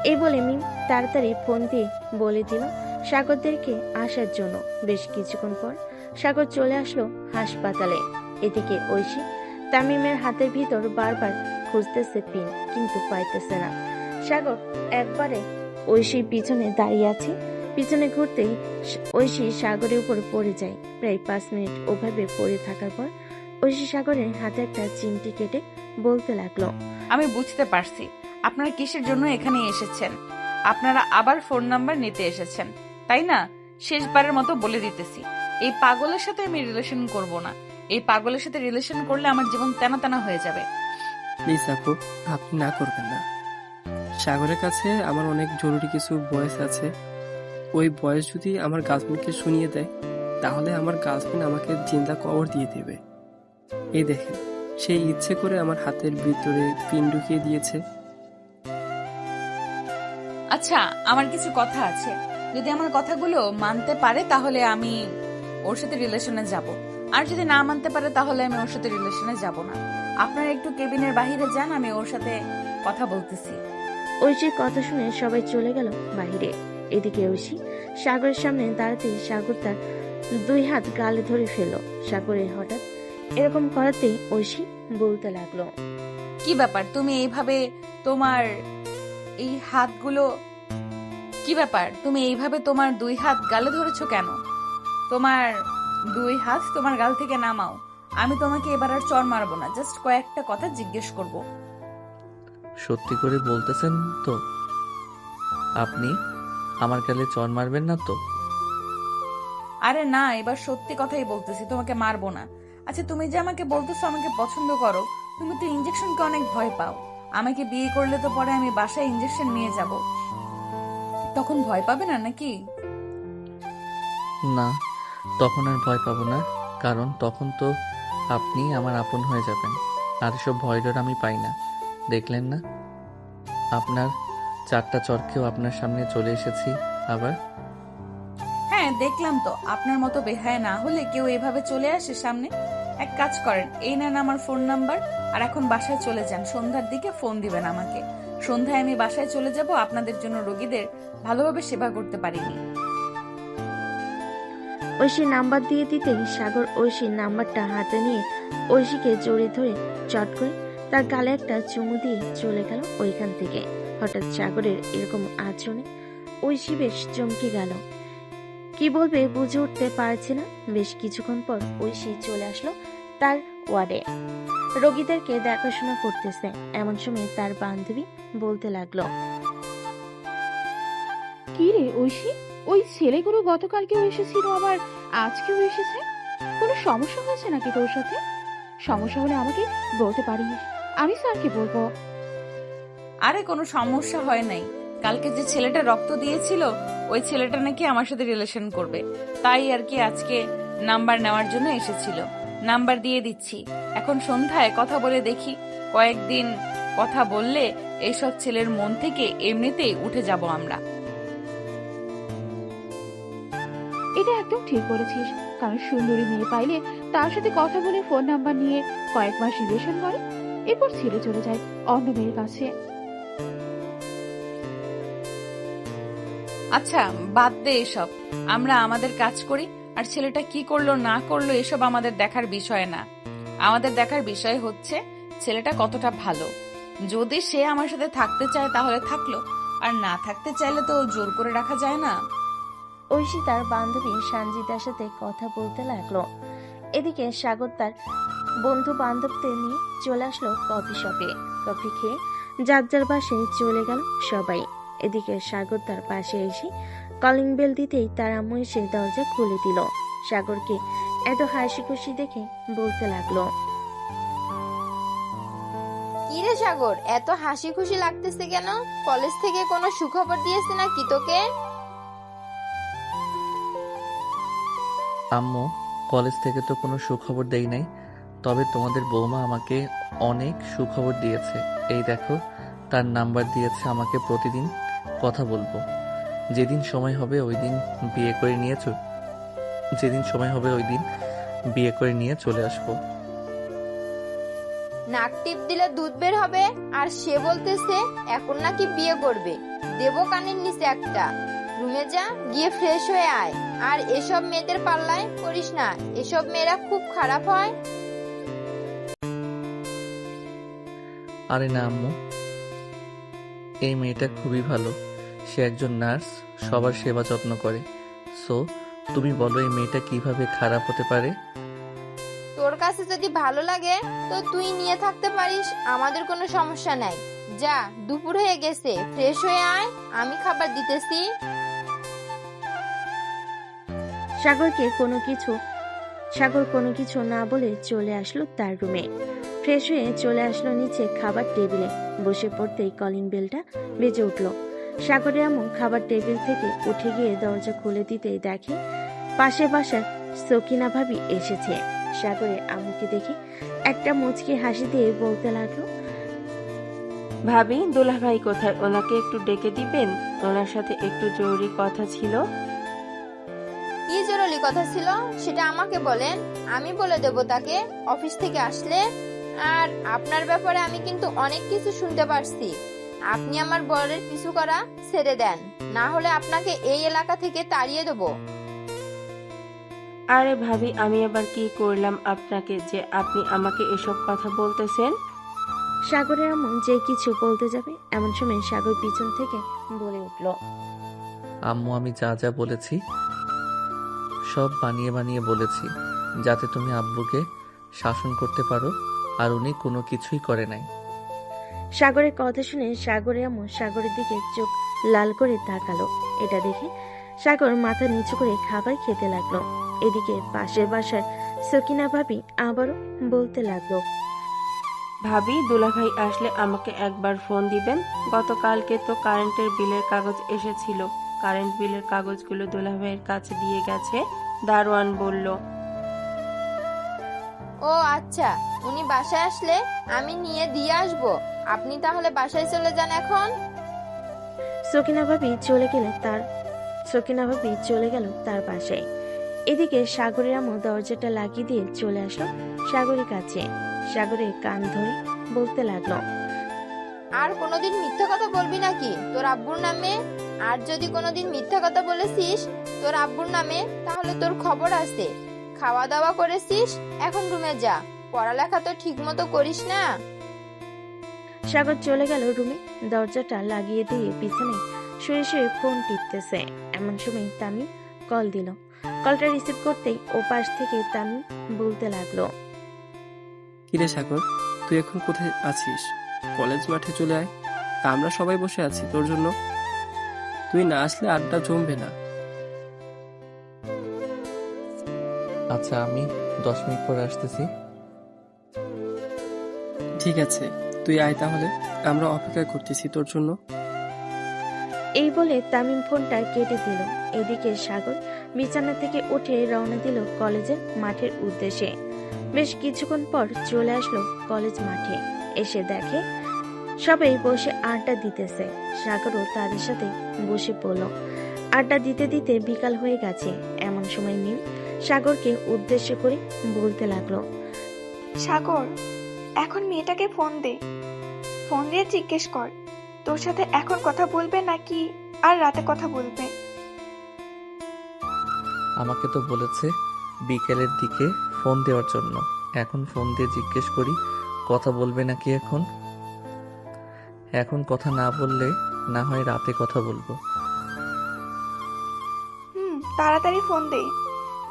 এই বলে মিম তাড়াতাড়ি ফোন দিয়ে বলে দিল সাগরদেরকে আসার জন্য। বেশ কিছুক্ষণ পর সাগর চলে আসলো হাসপাতালে। এদিকে ঐশী তামিমের হাতের ভিতর বারবার খুঁজতেছে পিন, কিন্তু পাইতেছে না। সাগর একবারে ঐশীর পিছনে দাঁড়িয়ে আছে। পিছনে ঘুরতেই ঐশী সাগরের উপর পড়ে যায়। প্রায় 5 মিনিট ওভাবে পড়ে থাকার পর ঐশী সাগরের হাতে একটা চিমটি কেটে বলতে লাগলো, আমি বুঝতে পারছি আপনারা কিসের জন্য এখানে এসেছেন। আপনারা আবার ফোন নাম্বার নিতে এসেছেন, তাই না? শেষবারের মতো বলে দিতেছি, এই পাগলের সাথে আমি রিলেশন করব না। এই পাগলের সাথে রিলেশন করলে আমার জীবন তেনা তেনা হয়ে যাবে। প্লিজ আপু, আপনি না করবেন না। সাগরের কাছে আমার অনেক জরুরি কিছু ভয়েস আছে। ওই ভয়েস যদি আমার গার্লফ্রেন্ডকে শুনিয়ে দেয় তাহলে আমার গার্লফ্রেন্ড আমাকে জিন্দা কবর দিয়ে দেবে। এই দেখেন, সে ইচ্ছে করে আমার হাতের ভিতরে পিন ঢুকিয়ে দিয়েছে। আচ্ছা, আমার কিছু কথা আছে। যদি আমার কথাগুলো মানতে পারে তাহলে আমি ওর সাথে রিলেশনে যাব, আর যদি না মানতে পারে তাহলে আমি ওর সাথে রিলেশনে যাব না। আপনারা একটু কেবিনের বাহিরে যান, আমি ওর সাথে কথা বলতেছি। ঐশীর কথা শুনে সবাই চলে গেল বাইরে। এদিকে ঐশী সাগরের সামনে দাঁড়াতেই সাগর তার 2 হাত গালে ধরে ফেলল। সাগরের হঠাৎ এরকম করাতেই ঐশী বলতে লাগলো, কি ব্যাপার, তুমি এইভাবে তোমার এই হাতগুলো কি ব্যাপার, তুমি এইভাবে তোমার 2 হাত গালে ধরেছো কেন? তোমার 2 হাত তোমার গাল থেকে নামাও। আমি তোমাকে এবার আর চড় মারবো না, জাস্ট কয়েকটা কথা জিজ্ঞেস করব। সত্যি করে বলতেছেন তো? আপনি আমার গালে চড় মারবেন না তো? আরে না, এবার সত্যি কথাই বলতেছি, তোমাকে মারবো না। আচ্ছা, তুমি যে আমাকে বলতেছো আমাকে পছন্দ করো, তুমি তো ইনজেকশনকে অনেক ভয় পাও। আমাকে বিয়ে করলে তো পরে আমি বাসায় ইনজেকশন নিয়ে যাব, তখন ভয় পাবে না নাকি? না, তখন আর ভয় পাবো না, কারণ তখন তো আপনি আমার আপন হয়ে যাবেন। আর এসব ভয় ডর আমি পাই না। দেখলেন না, আপনার 4টা চরকেও আপনার সামনে চলে এসেছি আবার। হ্যাঁ, দেখলাম তো। আপনার মতো বেহায়া না হলে কেউ এভাবে চলে আসে সামনে? এক কাজ করেন, এই নেন আমার ফোন নাম্বার, আর এখন বাসায় চলে যান। সন্ধ্যার দিকে ফোন দিবেন আমাকে। সন্ধ্যায় আমি বাসায় চলে যাব, আপনাদের জন্য রোগীদের ভালোভাবে সেবা করতে পারিনি। ঐশীর নাম্বার দিয়ে দিতেই সাগর ঐশীর নাম্বারটা হাতে নিয়ে ঐশীকে জড়িয়ে ধরে চট করে তার গালে একটা চুমু দিয়ে চলে গেল ওইখান থেকে। হঠাৎ সাগরের এরকম আচরণে ঐশী বেশ চমকে গেল। কি বলবে বুঝে উঠতে পারছে না। বেশ কিছুক্ষণ পর ঐশী চলে আসলো তার ওয়ার্ডে। রোগীদেরকে দেখাশোনা করতেছে। এমন সময় তার বান্ধবী বলতে লাগলো, কি রে ঐশী, ওই ছেলেগুলো গতকালকেও এসেছিল, আবার আজকেও এসেছে। কোনো সমস্যা হয়েছে নাকি তোর সাথে? সমস্যা হলে আমাকে বলতে পারিস, আমি স্যারকে বলবো। আরে কোনো সমস্যা হয় নাই। কালকে যে ছেলেটা রক্ত দিয়েছিল ওই ছেলেটা নাকি আমার সাথে রিলেশন করবে, তাই আর কি আজকে নাম্বার নেওয়ার জন্য এসেছিল। নাম্বার দিয়ে দিচ্ছি, এখন সন্ধ্যায় কথা বলে দেখি। কয়েকদিন কথা বললে এইসব ছেলের মন থেকে এমনিতেই উঠে যাব আমরা। এটা একদম ঠিক বলেছিস, কারণ সুন্দরী মেয়ে পাইলে তার সাথে কথা বলে ফোন নাম্বার নিয়ে কয়েক মাস রিলেশন করে, এরপর ছেড়ে চলে যায় অন্য মেয়ের কাছে। আচ্ছা, বাদ দে এসব, আমরা আমাদের কাজ করি। আর ছেলেটা কি করলো না করলো এসব আমাদের দেখার বিষয় না। আমাদের দেখার বিষয় হচ্ছে ছেলেটা কতটা ভালো। যদি সে আমার সাথে থাকতে চায় তাহলে থাকলো, আর না থাকতে চাইলে তো জোর করে রাখা যায় না। ঐশী তার বান্ধবী সঞ্জিতার সাথে কথা বলতে লাগলো। এদিকে সাগর তার বন্ধু বান্ধবদের নিয়ে চলে আসলো কফি শপে। কফি খেয়ে যার যার বাসায় চলে গেল সবাই। এদিকে সাগর তার পাশে এসে কলিং বেল দিতেই তার আম্মু এসে দরজা খুলে দিল। সাগরকে এত হাসি খুশি দেখে বলতে লাগলো, কি রে সাগর, এত হাসি খুশি লাগতেছে কেন? কলেজ থেকে কোনো সুখবর দিয়েছে নাকি তোকে? আম্মু, কলেজ থেকে তো কোনো সুখবর দেই নাই, তবে তোমাদের বৌমা আমাকে অনেক সুখবর দিয়েছে। এই দেখো, তার নাম্বার দিয়েছে আমাকে, প্রতিদিন কথা বলবো। যেদিন সময় হবে ওই দিন বিয়ে করে নিয়ে চলে আসবো। নাক টিপ দিলে দুধ বের হবে, আর সে বলতেছে এখন নাকি বিয়ে করবে। দেবো কানের নিচে একটা। রুমে যা, গিয়ে ফ্রেশ হয়ে আয়। আর এসব মেয়েদের পাল্লায় পড়িস না, এসব মেয়েরা খুব খারাপ হয়। আরে না আম্মু, এই মেয়েটা খুবই ভালো। সে একজন নার্স, সবার সেবা যত্ন করে। সো তুমি বলো এই মেয়েটা কিভাবে খারাপ হতে পারে? তোর কাছে যদি ভালো লাগে তো তুই নিয়ে থাকতে পারিস, আমাদের কোনো সমস্যা নাই। যা, দুপুর হয়ে গেছে, ফ্রেশ হয়ে আয়, আমি খাবার দিতেছি। সাগর কোনো কিছু না বলে চলে আসলো তার রুমে। ফ্রেশ হয়ে চলে আসলো নিচে খাবার টেবিলে। বসে পড়তেই কলিং বেলটা বেজে উঠল। সাগরের আম্মু খাবার টেবিল থেকে উঠে গিয়ে দরজা খুলে দিতেই দেখে পাশে বাসার সকিনা ভাবি এসেছে। সাগরের আম্মুকে দেখে একটা মুচকি হাসি দিয়ে বলতে লাগলো, ভাবি, দুলাভাই কোথায়? ওনাকে একটু ডেকে দিবেন, ওনার সাথে একটু জরুরি কথা ছিল। কি জরুরি কথা ছিল সেটা আমাকে বলেন, আমি বলে দেব তাকে অফিস থেকে আসলে। আর আপনার ব্যাপারে আমি কিন্তু অনেক কিছু শুনতে পারছি। আপনি আমার বরের পিছু করা ছেড়ে দেন, না হলে আপনাকে এই এলাকা থেকে তাড়িয়ে দেবো। আরে ভাবি, আমি আবার কি করলাম আপনাকে যে আপনি আমাকে এসব কথা বলতেছেন? সাগরের আম্মু যে কিছু বলতে যাবে এমন সময় সাগর পিছন থেকে বলে উঠল, আম্মু, আমি যা যা বলেছি সব বানিয়ে বানিয়ে বলেছি, যাতে তুমি আব্বুকে শাসন করতে পারো, আর উনি কোনো কিছুই করে নাই। সাগরের কথা শুনে সাগরের আম্মু সাগরের দিকে চোখ লাল করে তাকালো। এটা দেখে সাগর মাথা নিচু করে খাবার খেতে লাগলো। এদিকে পাশের বাসার সকিনা ভাবি আবারও বলতে লাগলো, ভাবি, দুলাভাই আসলে আমাকে একবার ফোন দিবেন। গতকালকে তো কারেন্টের বিলের কাগজ এসেছিল, কারেন্ট বিলের কাগজগুলো দুলাভাইয়ের কাছে দিয়ে গেছে, দারোয়ান বলল। ও আচ্ছা, উনি বাসায় আসলে আমি নিয়ে দিয়ে আসবো। আপনি তাহলে বাসায় চলে যান এখন। সকিনা ভাবি চলে গেল তার বাসায়। এদিকে সাগরের আম্মু দরজাটা লাগিয়ে দিয়ে চলে আসলো সাগরের কাছে। সাগরের কান ধরে বলতে লাগলো, আর কোনোদিন মিথ্যা কথা বলবি নাকি তোর আব্বুর নামে? আর যদি কোনোদিন মিথ্যা কথা বলেছিস তোর আব্বুর নামে, তাহলে তোর খবর আছে। খাওয়া দাওয়া করেছিস, এখন রুমে যা। পড়ালেখা তো ঠিক মতো করিস না। সাগর চলে গেল রুমে। দরজাটা লাগিয়ে দিয়ে পিছনে শুয়ে শুয়ে ফোন টিপতেছে। এমন সময় তামিম কল দিল। কলটা রিসিভ করতেই ও পাশ থেকে তামিম বলতে লাগলো, কিরে সাগর, তুই এখন কোথায় আছিস? কলেজ মাঠে চলে আয়, আমরা সবাই বসে আছি তোর জন্য। তুই না আসলে আড্ডা জমবে না। আচ্ছা, আমি 10 মিনিট পরে আসতেছি। ঠিক আছে, তুই আয় তাহলে, আমরা অপেক্ষা করতেছি তোর জন্য। এই বলে তামিম ফোনটা কেটে দিল। এদিকে সাগর বিছানা থেকে উঠে রওনা দিল কলেজের মাঠের উদ্দেশ্যে। বেশ কিছুক্ষণ পর চলে আসলো কলেজ মাঠে। এসে দেখে সবাই বসে আড্ডা দিতেছে। সাগরও তাদের সাথে বসে পড়ল। আড্ডা দিতে দিতে বিকাল হয়ে গেছে। এমন সময় মিম সাগরকে উদ্দেশ্য করে বলতে লাগলো, সাগর, এখন মেয়েটাকে ফোন দে। ফোন দিয়ে জিজ্ঞেস কর তোর সাথে এখন কথা বলবে নাকি আর রাতে কথা বলবে। আমাকে তো বলেছে বিকেলের দিকে ফোন দেওয়ার জন্য। এখন ফোন দিয়ে জিজ্ঞেস করি কথা বলবে নাকি। এখন কথা না বললে না হয় রাতে কথা বলবো। তাড়াতাড়ি ফোন দে,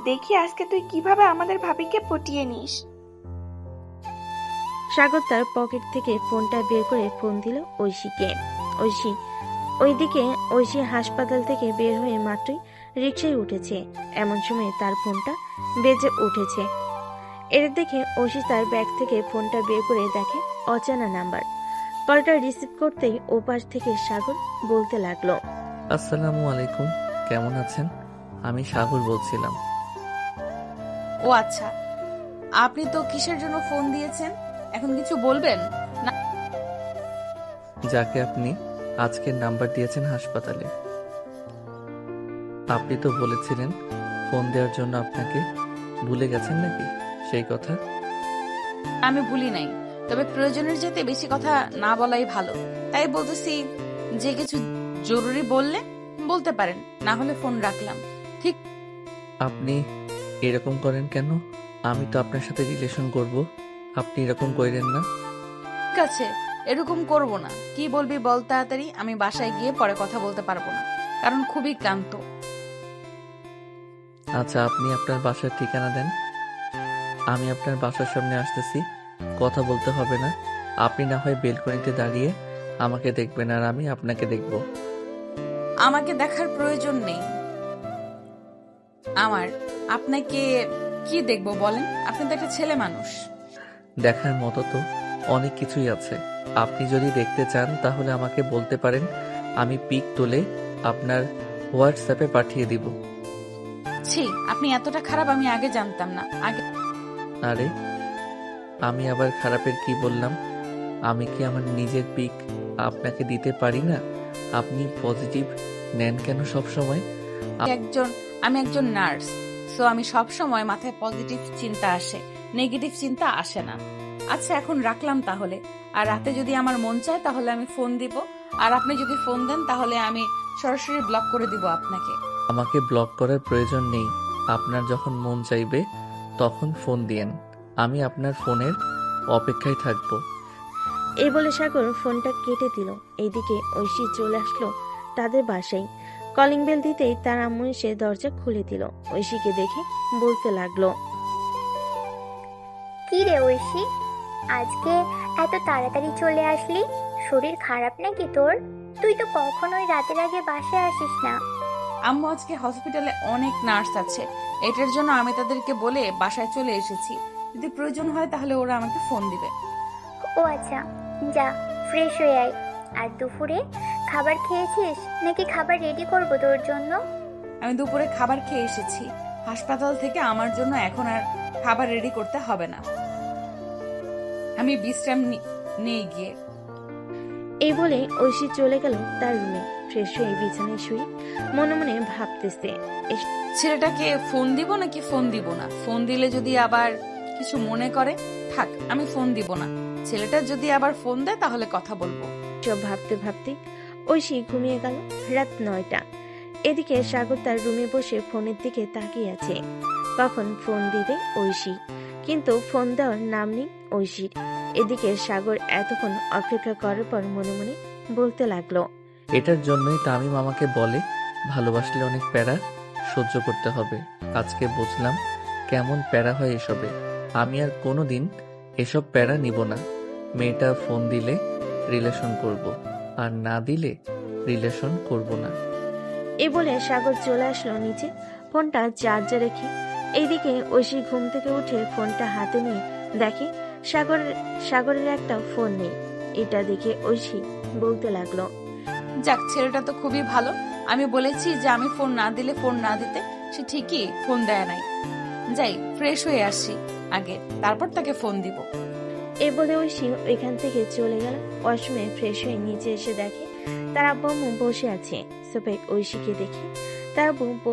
দেখি আজকে তুই কিভাবে আমাদের ভাবিকে পটিয়ে নিস। সাগর তার পকেট থেকে ফোনটা বের করে ফোন দিল ঐশীকে। ওইদিকে ঐশী হাসপাতাল থেকে বের হয়ে মাত্রই রিকশায় উঠেছে। এমন সময় তার ফোনটা বেজে উঠেছে। এটা দেখে ঐশী তার ব্যাগ থেকে ফোনটা বের করে দেখে অচেনা নাম্বার। কলটা রিসিভ করতেই ওপাশ থেকে সাগর বলতে লাগলো, আসসালামু আলাইকুম, কেমন আছেন? আমি সাগর বলছিলাম। ও আচ্ছা, আপনি তো কিসের জন্য ফোন দিয়েছেন? এখন কিছু বলবেন না? যাকে আপনি আজকের নাম্বার দিয়েছেন হাসপাতালে, আপনি তো বলেছিলেন ফোন দেওয়ার জন্য। আপনাকে ভুলে গেছেন নাকি সেই কথা? আমি ভুলি নাই, তবে প্রয়োজনের যেতে বেশি কথা না বলাই ভালো। তাই বলতেছি, যে কিছু জরুরি বললে বলতে পারেন, না হলে ফোন রাখলাম। ঠিক আপনি এরকম করেন কেন? আমি তো আপনার সাথে রিলেশন করব, আপনি এরকম করেন না। আছে, এরকম করব না। কি বলবি বল তাড়াতাড়ি, আমি বাসায় গিয়ে পরে কথা বলতে পারবো না, কারণ খুবই ক্লান্ত। আচ্ছা, আপনি আপনার বাসার ঠিকানা দেন, আমি আপনার বাসার সামনে আসতেছি। কথা বলতে হবে না, আপনি না হয় বেলকনিতে দাঁড়িয়ে আমাকে দেখবেন আর আমি আপনাকে দেখব। আমাকে দেখার প্রয়োজন নেই আমার। আপনাকে কি দেখবো বলেন? আপনি তো একটা ছেলে মানুষ। দেখার মতো তো অনেক কিছুই আছে। আপনি যদি দেখতে চান তাহলে আমাকে বলতে পারেন, আমি পিক তুলে আপনার হোয়াটসঅ্যাপে পাঠিয়ে দিব। ছি, আপনি এতটা খারাপ আমি আগে জানতাম না। আগে আরে, আমি আবার খারাপের কি বললাম? আমি কি আমার নিজের পিক আপনাকে দিতে পারি না? আপনি পজিটিভ নেন কেন সব সময়? আমি একজন নার্স, সো আমি সব সময় মাথায় পজিটিভ চিন্তা আসে, নেগেটিভ চিন্তা আসে না। আচ্ছা, এখন রাখলাম তাহলে। আর রাতে যদি আমার মন চায় তাহলে আমি ফোন দিব, আর আপনি যদি ফোন দেন তাহলে আমি সরাসরি ব্লক করে দিব আপনাকে। আমাকে ব্লক করার প্রয়োজন নেই। আপনার যখন মন চাইবে তখন ফোন দিয়েন, আমি আপনার ফোনের অপেক্ষায় থাকবো। এই বলে সাগর ফোনটা কেটে দিল। এইদিকে ঐশী চলে আসলো তাদের বাসায়। কলিং বেল দিতেই তার আম্মু এসে দরজা খুলে দিল। ঐশীকে দেখে বলতে লাগলো, কি রে ঐশী, আজকে এত তাড়াতাড়ি চলে আসলি? শরীর খারাপ নাকি তোর? তুই তো কখনোই রাতের আগে বাসায় আসিস না। আম্মু, আজকে হসপিটালে অনেক নার্স আছে, এটার জন্য আমি তাদেরকে বলে বাসায় চলে এসেছি। যদি প্রয়োজন হয় তাহলে ওরা আমাকে ফোন দিবে। ও আচ্ছা, যা ফ্রেশ হয়ে আয়। আর দুপুরে খাবার খেয়েছিস নাকি খাবার রেডি করবো তোর জন্য? আমি দুপুরে খাবার খেয়ে এসেছি হাসপাতাল থেকে, আমার জন্য এখন আর খাবার রেডি করতে হবে না। আমি বিশ্রাম নিয়ে গিয়ে। এই বলে ঐশী চলে গেল তার রুমে। ফ্রেশ হয়ে বিছানায় শুয়ে মনে মনে ভাবতেছে, ছেলেটাকে ফোন দিব নাকি ফোন দিব না? ফোন দিলে যদি আবার কিছু মনে করে, থাক, আমি ফোন দিব না। ছেলেটা যদি আবার ফোন দেয় তাহলে কথা বলবো। সব ভাবতে ভাবতে ঐশী ঘুমিয়ে গেল। রাত 9টা। এদিকে সাগর তার রুমে বসে ফোনের দিকে তাকিয়ে আছে। কখন ফোন দিবে ঐশী, কিন্তু ফোন দেওয়ার নাম নেই ঐশীর। এদিকে সাগর এতক্ষণ অপেক্ষা করার পর মনে মনে বলতে লাগলো, এটার জন্যই তামিম আমাকে বলে ভালোবাসলে অনেক প্যারা সহ্য করতে হবে। আজকে বুঝলাম কেমন প্যারা হয় এসবে। আমি আর কোনোদিন এসব প্যারা নিব না। মেয়েটা ফোন দিলে রিলেশন করব, আর না দিলে রিলেশন করব না। এই বলে সাগর চলে আসলো নিচে, ফোনটা চার্জে রেখে। এইদিকে ঐশী ঘুম থেকে উঠে ফোনটা হাতে নিয়ে দেখে সাগরের একটা ফোন নেই। এটা দেখে ঐশী বলতে লাগলো, যাক, ছেলেটা তো খুবই ভালো। আমি বলেছি যে আমি ফোন না দিলে ফোন না দিতে, সে ঠিকই ফোন দেয় নাই। যাই, ফ্রেশ হয়ে আসি আগে, তারপর তাকে ফোন দিব। এই বলে ঐশী ওইখান থেকে চলে গেল। ওয়াশরুমে ফ্রেশ হয়ে নিচে এসে দেখে তার আব্বু আম্মু বসে আছে। সোফায় ঐশীকে দেখে তার আব্বু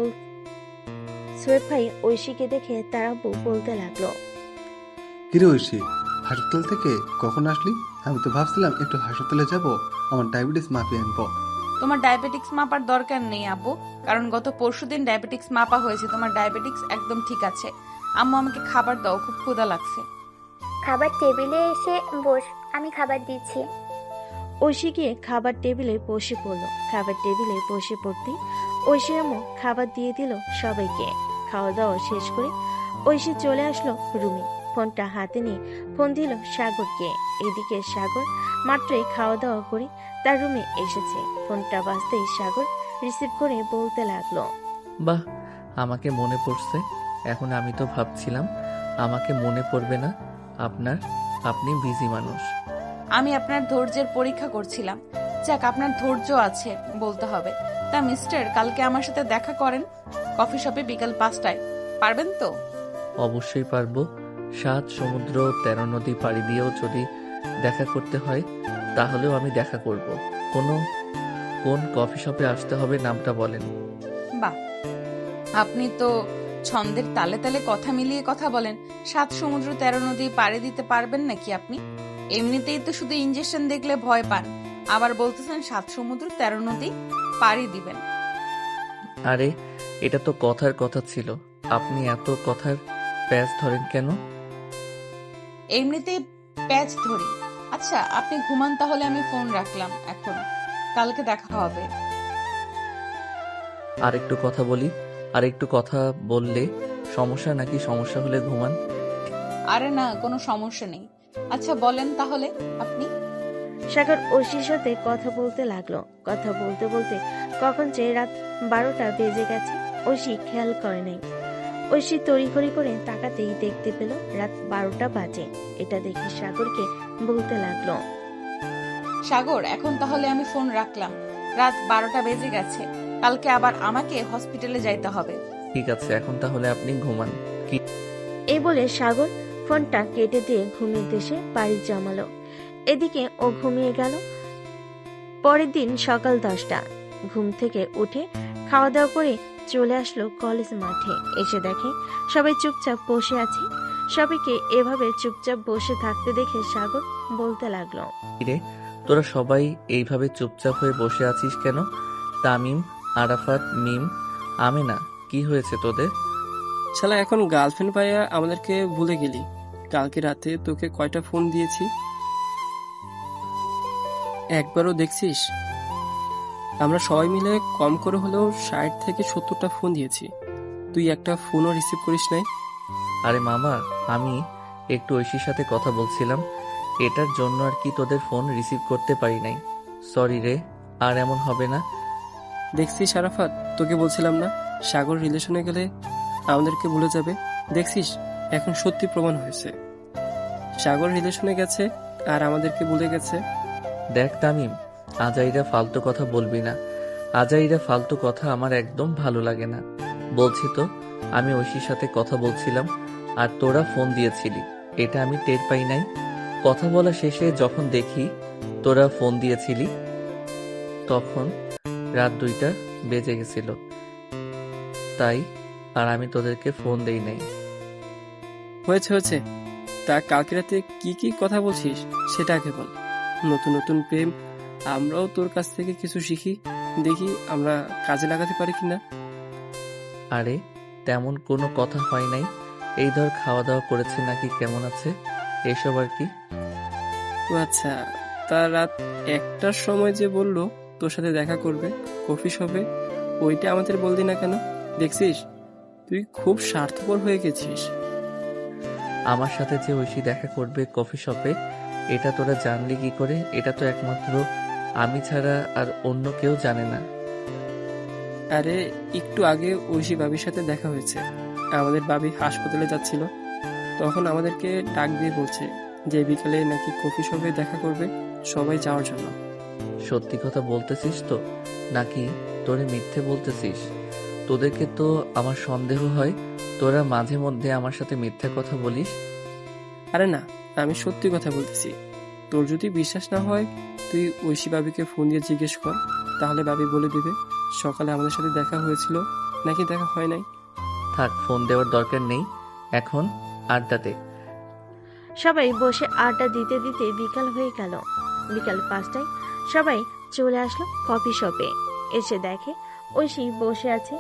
সোফায় ঐশীকে দেখে তার আব্বু বলতে লাগলো, কিরে ঐশী, হাসপাতাল থেকে কখন আসলি? আমি তো ভাবছিলাম একটু হাসপাতালে যাব, আমার ডায়াবেটিস মাপিয়ে আনবো। তোমার ডায়াবেটিক্স মাপার দরকার নেই আব্বু, কারণ গত পরশুদিন ডায়াবেটিক্স মাপা হয়েছে। তোমার ডায়াবেটিক্স একদম ঠিক আছে। আম্মু, আমাকে খাবার দাও, খুব ক্ষুধা লাগছে। খাবার টেবিলে এসে বস, আমি খাবার দিচ্ছি। ঐশী গিয়ে খাবার টেবিলে বসে পড়লো। খাবার টেবিলে বসে পড়তে ঐশীর আম্মু খাবার দিয়ে দিল সবাইকে। খাওয়া দাওয়া শেষ করে ঐশী চলে আসলো রুমে। ফোনটা হাতে নিয়ে ফোন দিল সাগরকে। এদিকে সাগর মাত্রই খাওয়া দাওয়া করে তার রুমে এসেছে। ফোনটা বাজতেই সাগর রিসিভ করে বলতে লাগলো, বাহ, আমাকে মনে পড়ছে। এখন আমি তো ভাবছিলাম আমাকে মনে পড়বে না আপনার, আপনি বিজি মানুষ। আমি আপনার ধৈর্যের পরীক্ষা করছিলাম। যাক, আপনার ধৈর্য আছে বলতে হবে। তা মিস্টার, কালকে আমার সাথে দেখা করেন কফি শপে বিকাল 5টায়। পারবেন তো? অবশ্যই পারবো। 7 সমুদ্র 13 নদী পাড়ি দিয়েও যদি দেখা করতে হয় তাহলেও আমি দেখা করব। কোন কফি শপে আসতে হবে নামটা বলেন। বাহ, আপনি তো ছন্দের তালে তালে কথা মিলিয়ে কথা বলেন। 7 সমুদ্র 13 নদী পাড়ি দিতে পারবেন নাকি আপনি? এমনিতেই তো শুধু ইঞ্জেকশন দেখলে ভয় পান, আবার বলতেছেন 7 সমুদ্র 13 নদী পাড়ি দিবেন। আরে, এটা তো কথার কথা ছিল, আপনি এত কথার প্যাচ ধরেন কেন? এমনিতেই প্যাচ ধরি। আচ্ছা, আপনি ঘুমান তাহলে, আমি ফোন রাখলাম এখন। কালকে দেখা হবে। আরেকটু কথা বলি। আরেকটু কথা বললে সমস্যা নাকি? সমস্যা হলে ঘুমান। আরে না, কোনো সমস্যা নেই। আচ্ছা বলেন তাহলে আপনি। সাগর ঐশীর সাথে কথা বলতে লাগলো। কথা বলতে বলতে কখন যে রাত 12টা বেজে গেছে ঐশী খেয়াল করে নাই। ঐশী তড়িঘড়ি করে তাকাতেই দেখতে পেল রাত 12টা বাজে। এটা দেখে সাগরকে বলতে লাগলো, সাগর, এখন তাহলে আমি ফোন রাখলাম। রাত 12টা বেজে গেছে। কালকে আবার আমাকে হসপিটালে যাইতে হবে। ঠিক আছে, এখন তাহলে আপনি ঘুমান। কি? এই বলে সাগর ফোনটা কেটে দিয়ে ঘুমিয়ে দেশে বাড়ি জমালো। এদিকে ও ঘুমিয়ে গেল। পরের দিন সকাল 10টা ঘুম থেকে উঠে খাওয়া দাওয়া করে চলে আসলো কলেজ মাঠে। এসে দেখে সবাই চুপচাপ বসে আছে। সবাইকে এভাবে চুপচাপ বসে থাকতে দেখে সাগর বলতে লাগলো, রে, তোরা সবাই এইভাবে চুপচাপ হয়ে বসে আছিস কেন? তামিম, আরাফাত, মিম, আমেনা, কি হয়েছে তোদের? শালা এখন গার্লফ্রেন্ড পাইয়া আমাদেরকে ভুলে গেলি? কালকে রাতে তোকে কয়টা ফোন দিয়েছি, একবারও দেখছিস? আমরা সবাই মিলে কম করে হলেও 60 থেকে 70টা ফোন দিয়েছি, তুই একটা ফোনও রিসিভ করিস নাই। আরে মামা, আমি একটু ঐশীর সাথে কথা বলছিলাম, এটার জন্য আর কি তোদের ফোন রিসিভ করতে পারি নাই। সরি রে, আর এমন হবে না। দেখছিস আরাফাত, তোকে বলছিলাম না সাগর রিলেশনে গেলে আমাদেরকে ভুলে যাবে? দেখছিস, এখন সত্যি প্রমাণ হয়েছে। সাগর রিলেশনে গেছে আর আমাদেরকে ভুলে গেছে। দেখ তামিম, আজাইরা ফালতু কথা বলবি না। আজাইরা ফালতু কথা আমার একদম ভালো লাগে না। বলছি তো, আমি ঐশীর সাথে কথা বলছিলাম আর তোরা ফোন দিয়েছিলি, এটা আমি টের পাই নাই। কথা বলা শেষে যখন দেখি তোরা ফোন দিয়েছিলি তখন রাত 2টা বেজে গেছিল, তাই আর আমি তোদেরকে ফোন দেই নাই। হয়েছে, তা কালকে রাতে কি কি কথা বলছিস সেটা আগে বল। নতুন নতুন প্রেম, আমরাও তোর কাছ থেকে কিছু শিখি, দেখি আমরা কাজে লাগাতে পারি কিনা। আরে তেমন কোনো কথা হয় নাই, এই ধর খাওয়া দাওয়া করেছে নাকি, কেমন আছে, এসব আর কি। ও আচ্ছা, তা রাত 1টার সময় যে বললো তোর সাথে দেখা করবে কফি শপে, ওইটা আমাদের বললি না কেন? দেখছিস, তুই খুব স্বার্থপর হয়ে গেছিস। আমার সাথে যে ঐশী দেখা করবে কফি শপে, এটা তোরা জানলি কি করে? এটা তো একমাত্র আমি ছাড়া আর অন্য কেউ জানে না। আরে একটু আগে ঐশী বাবির সাথে দেখা হয়েছে। আমাদের বাবি হাসপাতালে যাচ্ছিল, তখন আমাদেরকে ডাক দিয়ে বলছে যে বিকালে নাকি কফি শপে দেখা করবে, সবাই যাওয়ার জন্য। সত্যি কথা বলতেছিস তো নাকি তোরে মিথ্যে বলতেছিস? তোদেরকে তো আমার সন্দেহ হয়, তোরা মাঝে মধ্যে আমার সাথে মিথ্যা কথা বলিস। আরে না, আমি সত্যি কথা বলতেছি। তোর যদি বিশ্বাস না হয় তুই ঐশী বাবিকে ফোন দিয়ে জিজ্ঞেস কর, তাহলে বাবি বলে দিবে সকালে আমাদের সাথে দেখা হয়েছিল নাকি দেখা হয় নাই। থাক, ফোন দেওয়ার দরকার নেই, এখন আড্ডাতে। সবাই বসে আড্ডা দিতে দিতে বিকাল হয়ে গেল। বিকাল 5টায় সবাই চলে আসলো কফি শপে। এসে দেখে ঐশী বসে আছে।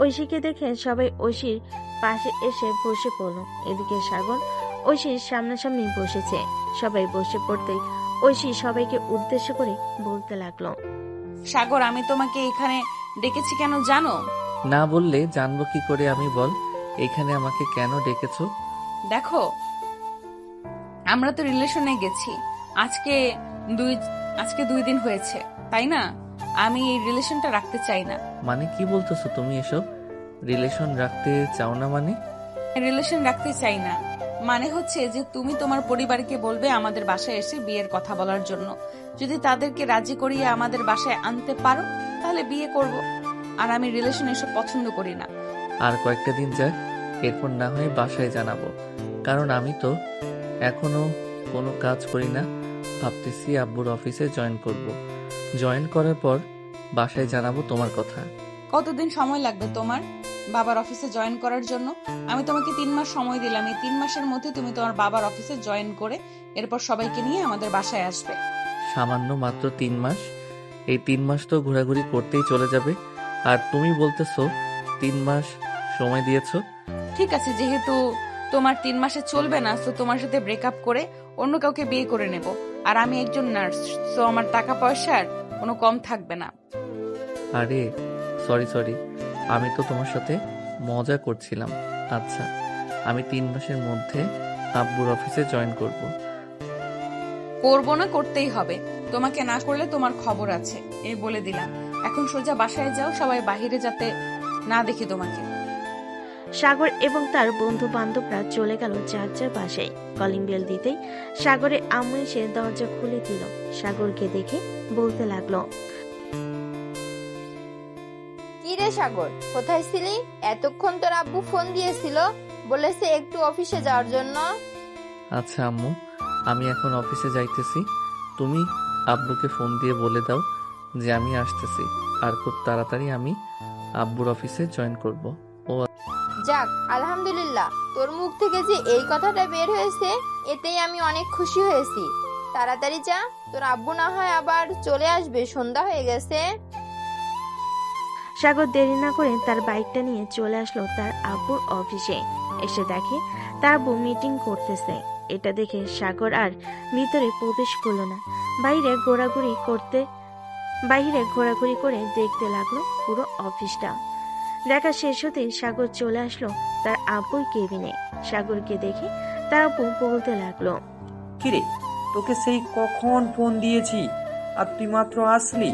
ঐশীকে দেখে সবাই ঐশীর পাশে এসে বসে পড়লো। এদিকে সাগর ঐশীর সামনাসামনি বসেছে। সবাই বসে পড়তেই ঐশী সবাইকে উদ্দেশ্য করে বলতে লাগলো, সাগর, আমি তোমাকে এখানে ডেকেছি কেন জানো? না বললে জানবো কি করে আমি, বল। এখানে আমাকে কেন ডেকেছো? দেখো, আমরা তো রিলেশনে গেছি আজকে দুই আজকে 2 দিন হয়েছে, তাই না? আমি এই রিলেশনটা রাখতে চাই না। মানে কি বলতেছো তুমি এসব? রিলেশন রাখতে চাও না মানে? রিলেশন রাখতে চাই না মানে হচ্ছে যে তুমি তোমার পরিবারকে বলবে আমাদের বাসায় এসে বিয়ের কথা বলার জন্য। যদি তাদেরকে রাজি করিয়ে আমাদের বাসায় আনতে পারো তাহলে বিয়ে করব। আর আমি রিলেশন এসব পছন্দ করি না। আর কয়েকটা দিন যাক, এরপর না হয় বাসায় জানাবো। কারণ আমি তো এখনো কোনো কাজ করি না। ভাবতেছি আব্বুর অফিসে জয়েন করব। জয়েন করার পর বাসায় জানাবো তোমার কথা। কতদিন সময় লাগবে তোমার বাবার অফিসে জয়েন করার জন্য? আমি তোমাকে 3 মাস সময় দিলাম। এই 3 মাসের মধ্যে তুমি তোমার বাবার অফিসে জয়েন করে এরপর সবাইকে নিয়ে আমাদের বাসায় আসবে। সামান্য মাত্র 3 মাস? এই 3 মাস তো ঘোরাঘুরি করতেই চলে যাবে। আর তুমি বলতেছো 3 মাস সময় দিয়েছো। ঠিক আছে, যেহেতু তোমার 3 মাসে চলবে না, তো তোমার সাথে ব্রেকআপ করে অন্য কাউকে বিয়ে করে নেব। আর আমি একজন নার্স, তো আমার টাকা পয়সার কোনো কম থাকবে না। আরে সরি, আমি তো তোমার সাথে মজা করছিলাম। আচ্ছা, আমি 3 মাসের মধ্যে আব্বুর অফিসে জয়েন করব। করবো না, করতেই হবে। তোমাকে না করলে তোমার খবর আছে, এই বলে দিলাম। এখন সোজা বাসায় যাও, সবাই বাহিরে যাতে না দেখি তোমাকে। সাগর এবং তার বন্ধু বান্ধবরা চলে গেল যার যার বাসায়। কলিং বেল দিতেই সাগরের আম্মু এসে দরজা খুলে দিল। সাগরকে দেখে বলতে লাগলো, কি রে সাগর, কোথায় ছিলি? এতক্ষণ তোর আব্বু ফোন দিয়েছিল, বলেছে একটু অফিসে যাওয়ার জন্য। আচ্ছা আম্মু, আমি এখন অফিসে যাইতেছি। তুমি আব্বুকে ফোন দিয়ে বলে দাও যে আমি আসতেছি। আর খুব তাড়াতাড়ি আমি আব্বুর অফিসে জয়েন করব। যাক, আলহামদুলিল্লাহ, তোর মুখ থেকে যে এই কথাটা বের হয়েছে এতেই আমি অনেক খুশি হয়েছি। তাড়াতাড়ি যা, তোর আব্বু না হয় আবার চলে আসবে, সন্ধ্যা হয়ে গেছে। সাগর দেরি না করে তার বাইকটা নিয়ে চলে আসলো তার আব্বুর অফিসে। এসে দেখে তার আব্বু মিটিং করতেছে। এটা দেখে সাগর আর ভিতরে প্রবেশ করলো না। বাইরে ঘোরাঘুরি করে দেখতে লাগলো পুরো অফিসটা। দেখা শেষ হতেই সাগর চলে আসলো তার আব্বুর কেবিনে। সাগরকে দেখে তার আব্বু বলতে লাগলো, কিরে, তোকে সেই কখন ফোন দিয়েছি আর তুই মাত্র আসলি?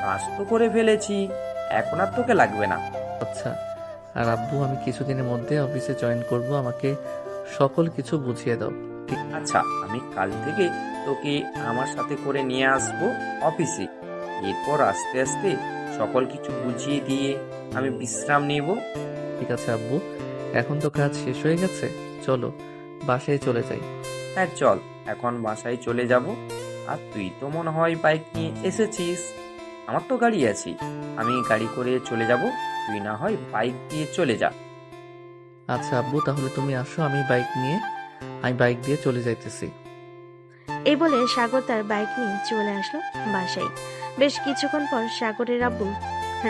কাজ তো করে ফেলেছি, এখন আর তোকে লাগবে না। আচ্ছা, আর আব্বু আমি কিছুদিনের মধ্যে অফিসে জয়েন করব। আমাকে সকল কিছু বুঝিয়ে দাও। আচ্ছা, আমি কাল থেকে তোকে আমার সাথে করে নিয়ে আসবো অফিসে। এরপর আস্তে আস্তে সকল কিছু বুঝিয়ে দিয়ে আমি বিশ্রাম নেব। ঠিক আছে আব্বু, এখন তো কাজ শেষ হয়ে গেছে, চলো বাসায় চলে যাই। হ্যাঁ চল, এখন বাসায় চলে যাব। আর তুই তো মনে হয় বাইক নিয়ে এসেছিস। আমার তো গাড়ি আছে, আমি গাড়ি করে চলে যাব, তুই না হয় বাইক দিয়ে চলে যা। আচ্ছা আব্বু, তাহলে তুমি আসো, আমি বাইক দিয়ে চলে যাইতেছি। এই বলে সাগর তার বাইক নিয়ে চলে আসলো বাসায়। বেশ কিছুক্ষণ পর সাগরের আব্বু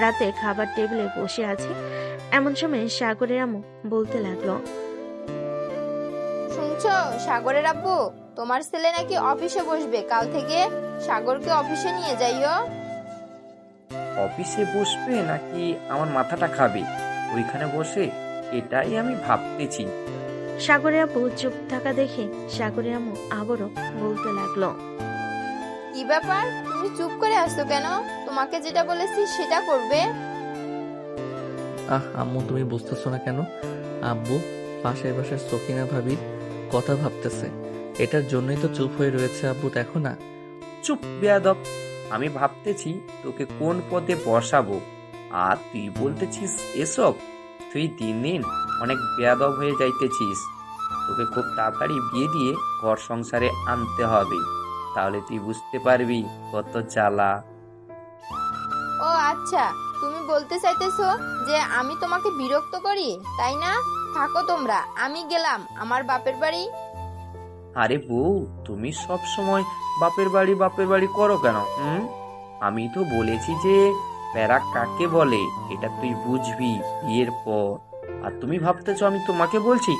রাতে খাবার টেবিলে বসে আছে। এমন সময় সাগরের আম্মু বলতে লাগলো, শুনছো সাগরের আব্বু, তোমার ছেলে নাকি অফিসে বসবে কাল থেকে। সাগরকে অফিসে নিয়ে যাইও। অফিসে বসবে নাকি আমার মাথাটা খাবে ওইখানে বসে, এটাই আমি ভাবতেছি। সাগরের আব্বু চুপ থাকা দেখে সাগরের আম্মু আবারও বলতে লাগলো, কি ব্যাপার, তুমি চুপ করে আসছো কেন? তোমাকে যেটা বলেছি সেটা করবে। আম্মু, তুমি বুঝতেছো না কেন? আব্বু পাশের বাসার সকিনা ভাবির কথা ভাবতেছে, এটার জন্যই তো চুপ হয়ে রয়েছে। আব্বু দেখো না। চুপ বেয়াদব, আমি ভাবতেছি তোকে কোন পদে বসাবো, আর তুই বলতেছিস এসব। তুই দিন দিন অনেক বেয়াদব হয়ে যাইতেছিস। তোকে খুব তাড়াতাড়ি বিয়ে দিয়ে ঘর সংসারে আনতে হবে, তাহলে তুই বুঝতে পারবি কত জ্বালা। ও আচ্ছা, তুমি বলতে চাইতেছো যে আমি তোমাকে বিরক্ত করি, তাই না? থাকো তোমরা, আমি গেলাম আমার বাপের বাড়ি। আরে বউ, তুমি সব সময় বাপের বাড়ি করো কেন? আমি তো বলেছি যে প্যারা কাকে বলে এটা তুই বুঝবি বিয়ের পর। আর তুমি ভাবতেছো আমি তোমাকে বলছি?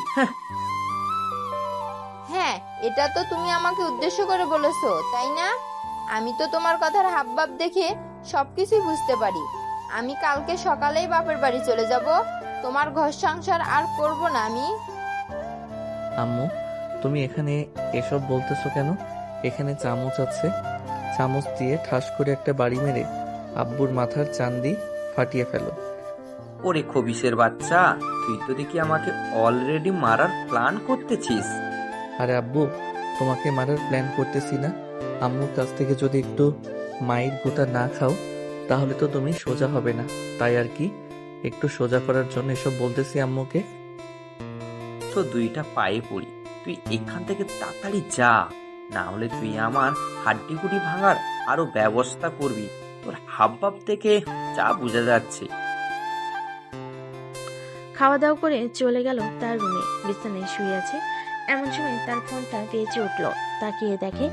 হ্যাঁ, এটা তো তুমি আমাকে উদ্দেশ্য করে বলেছো, তাই না? আমি তো তোমার কথার হাবভাব দেখে সবকিছুই বুঝতে পারি। আমি কালকে সকালেই বাপের বাড়ি চলে যাব, তোমার ঘর সংসার আর করব না আমি। আম্মু, তুমি এখানে এসব বলতেছো কেন? এখানে চামচ আছে, চামচ দিয়ে ঠাস করে একটা বাড়ি মেরে আব্বুর মাথার চান্দি ফাটিয়ে ফেলো। ওরে খবিসের বাচ্চা, তুই তো দেখি আমাকে অলরেডি মারার প্ল্যান করতেছিস। আরে আব্বু, তোমাকে মারার প্ল্যান করতেছি না। আম্মুর কাছ থেকে যদি একটু মায়ের গুঁতা না খাও তাহলে তো তুমি সোজা হবে না, তাই আর কি একটু সোজা করার জন্য এসব বলতেছি আম্মুকে। তো দুইটা পায়ে পড়ি, তুই এখান থেকে তাড়াতাড়ি যা, না হলে তুই আমার হাড্ডিগুড়ি ভাঙার আরো ব্যবস্থা করবি। তোর হাবভাব থেকে যা বোঝা যাচ্ছে। খাওয়া দাওয়া করে চলে গেল তার রুমে। বিছানায় শুয়ে আছে, এমন সময় তার ফোনটা বেজে উঠল। তাকিয়ে দেখে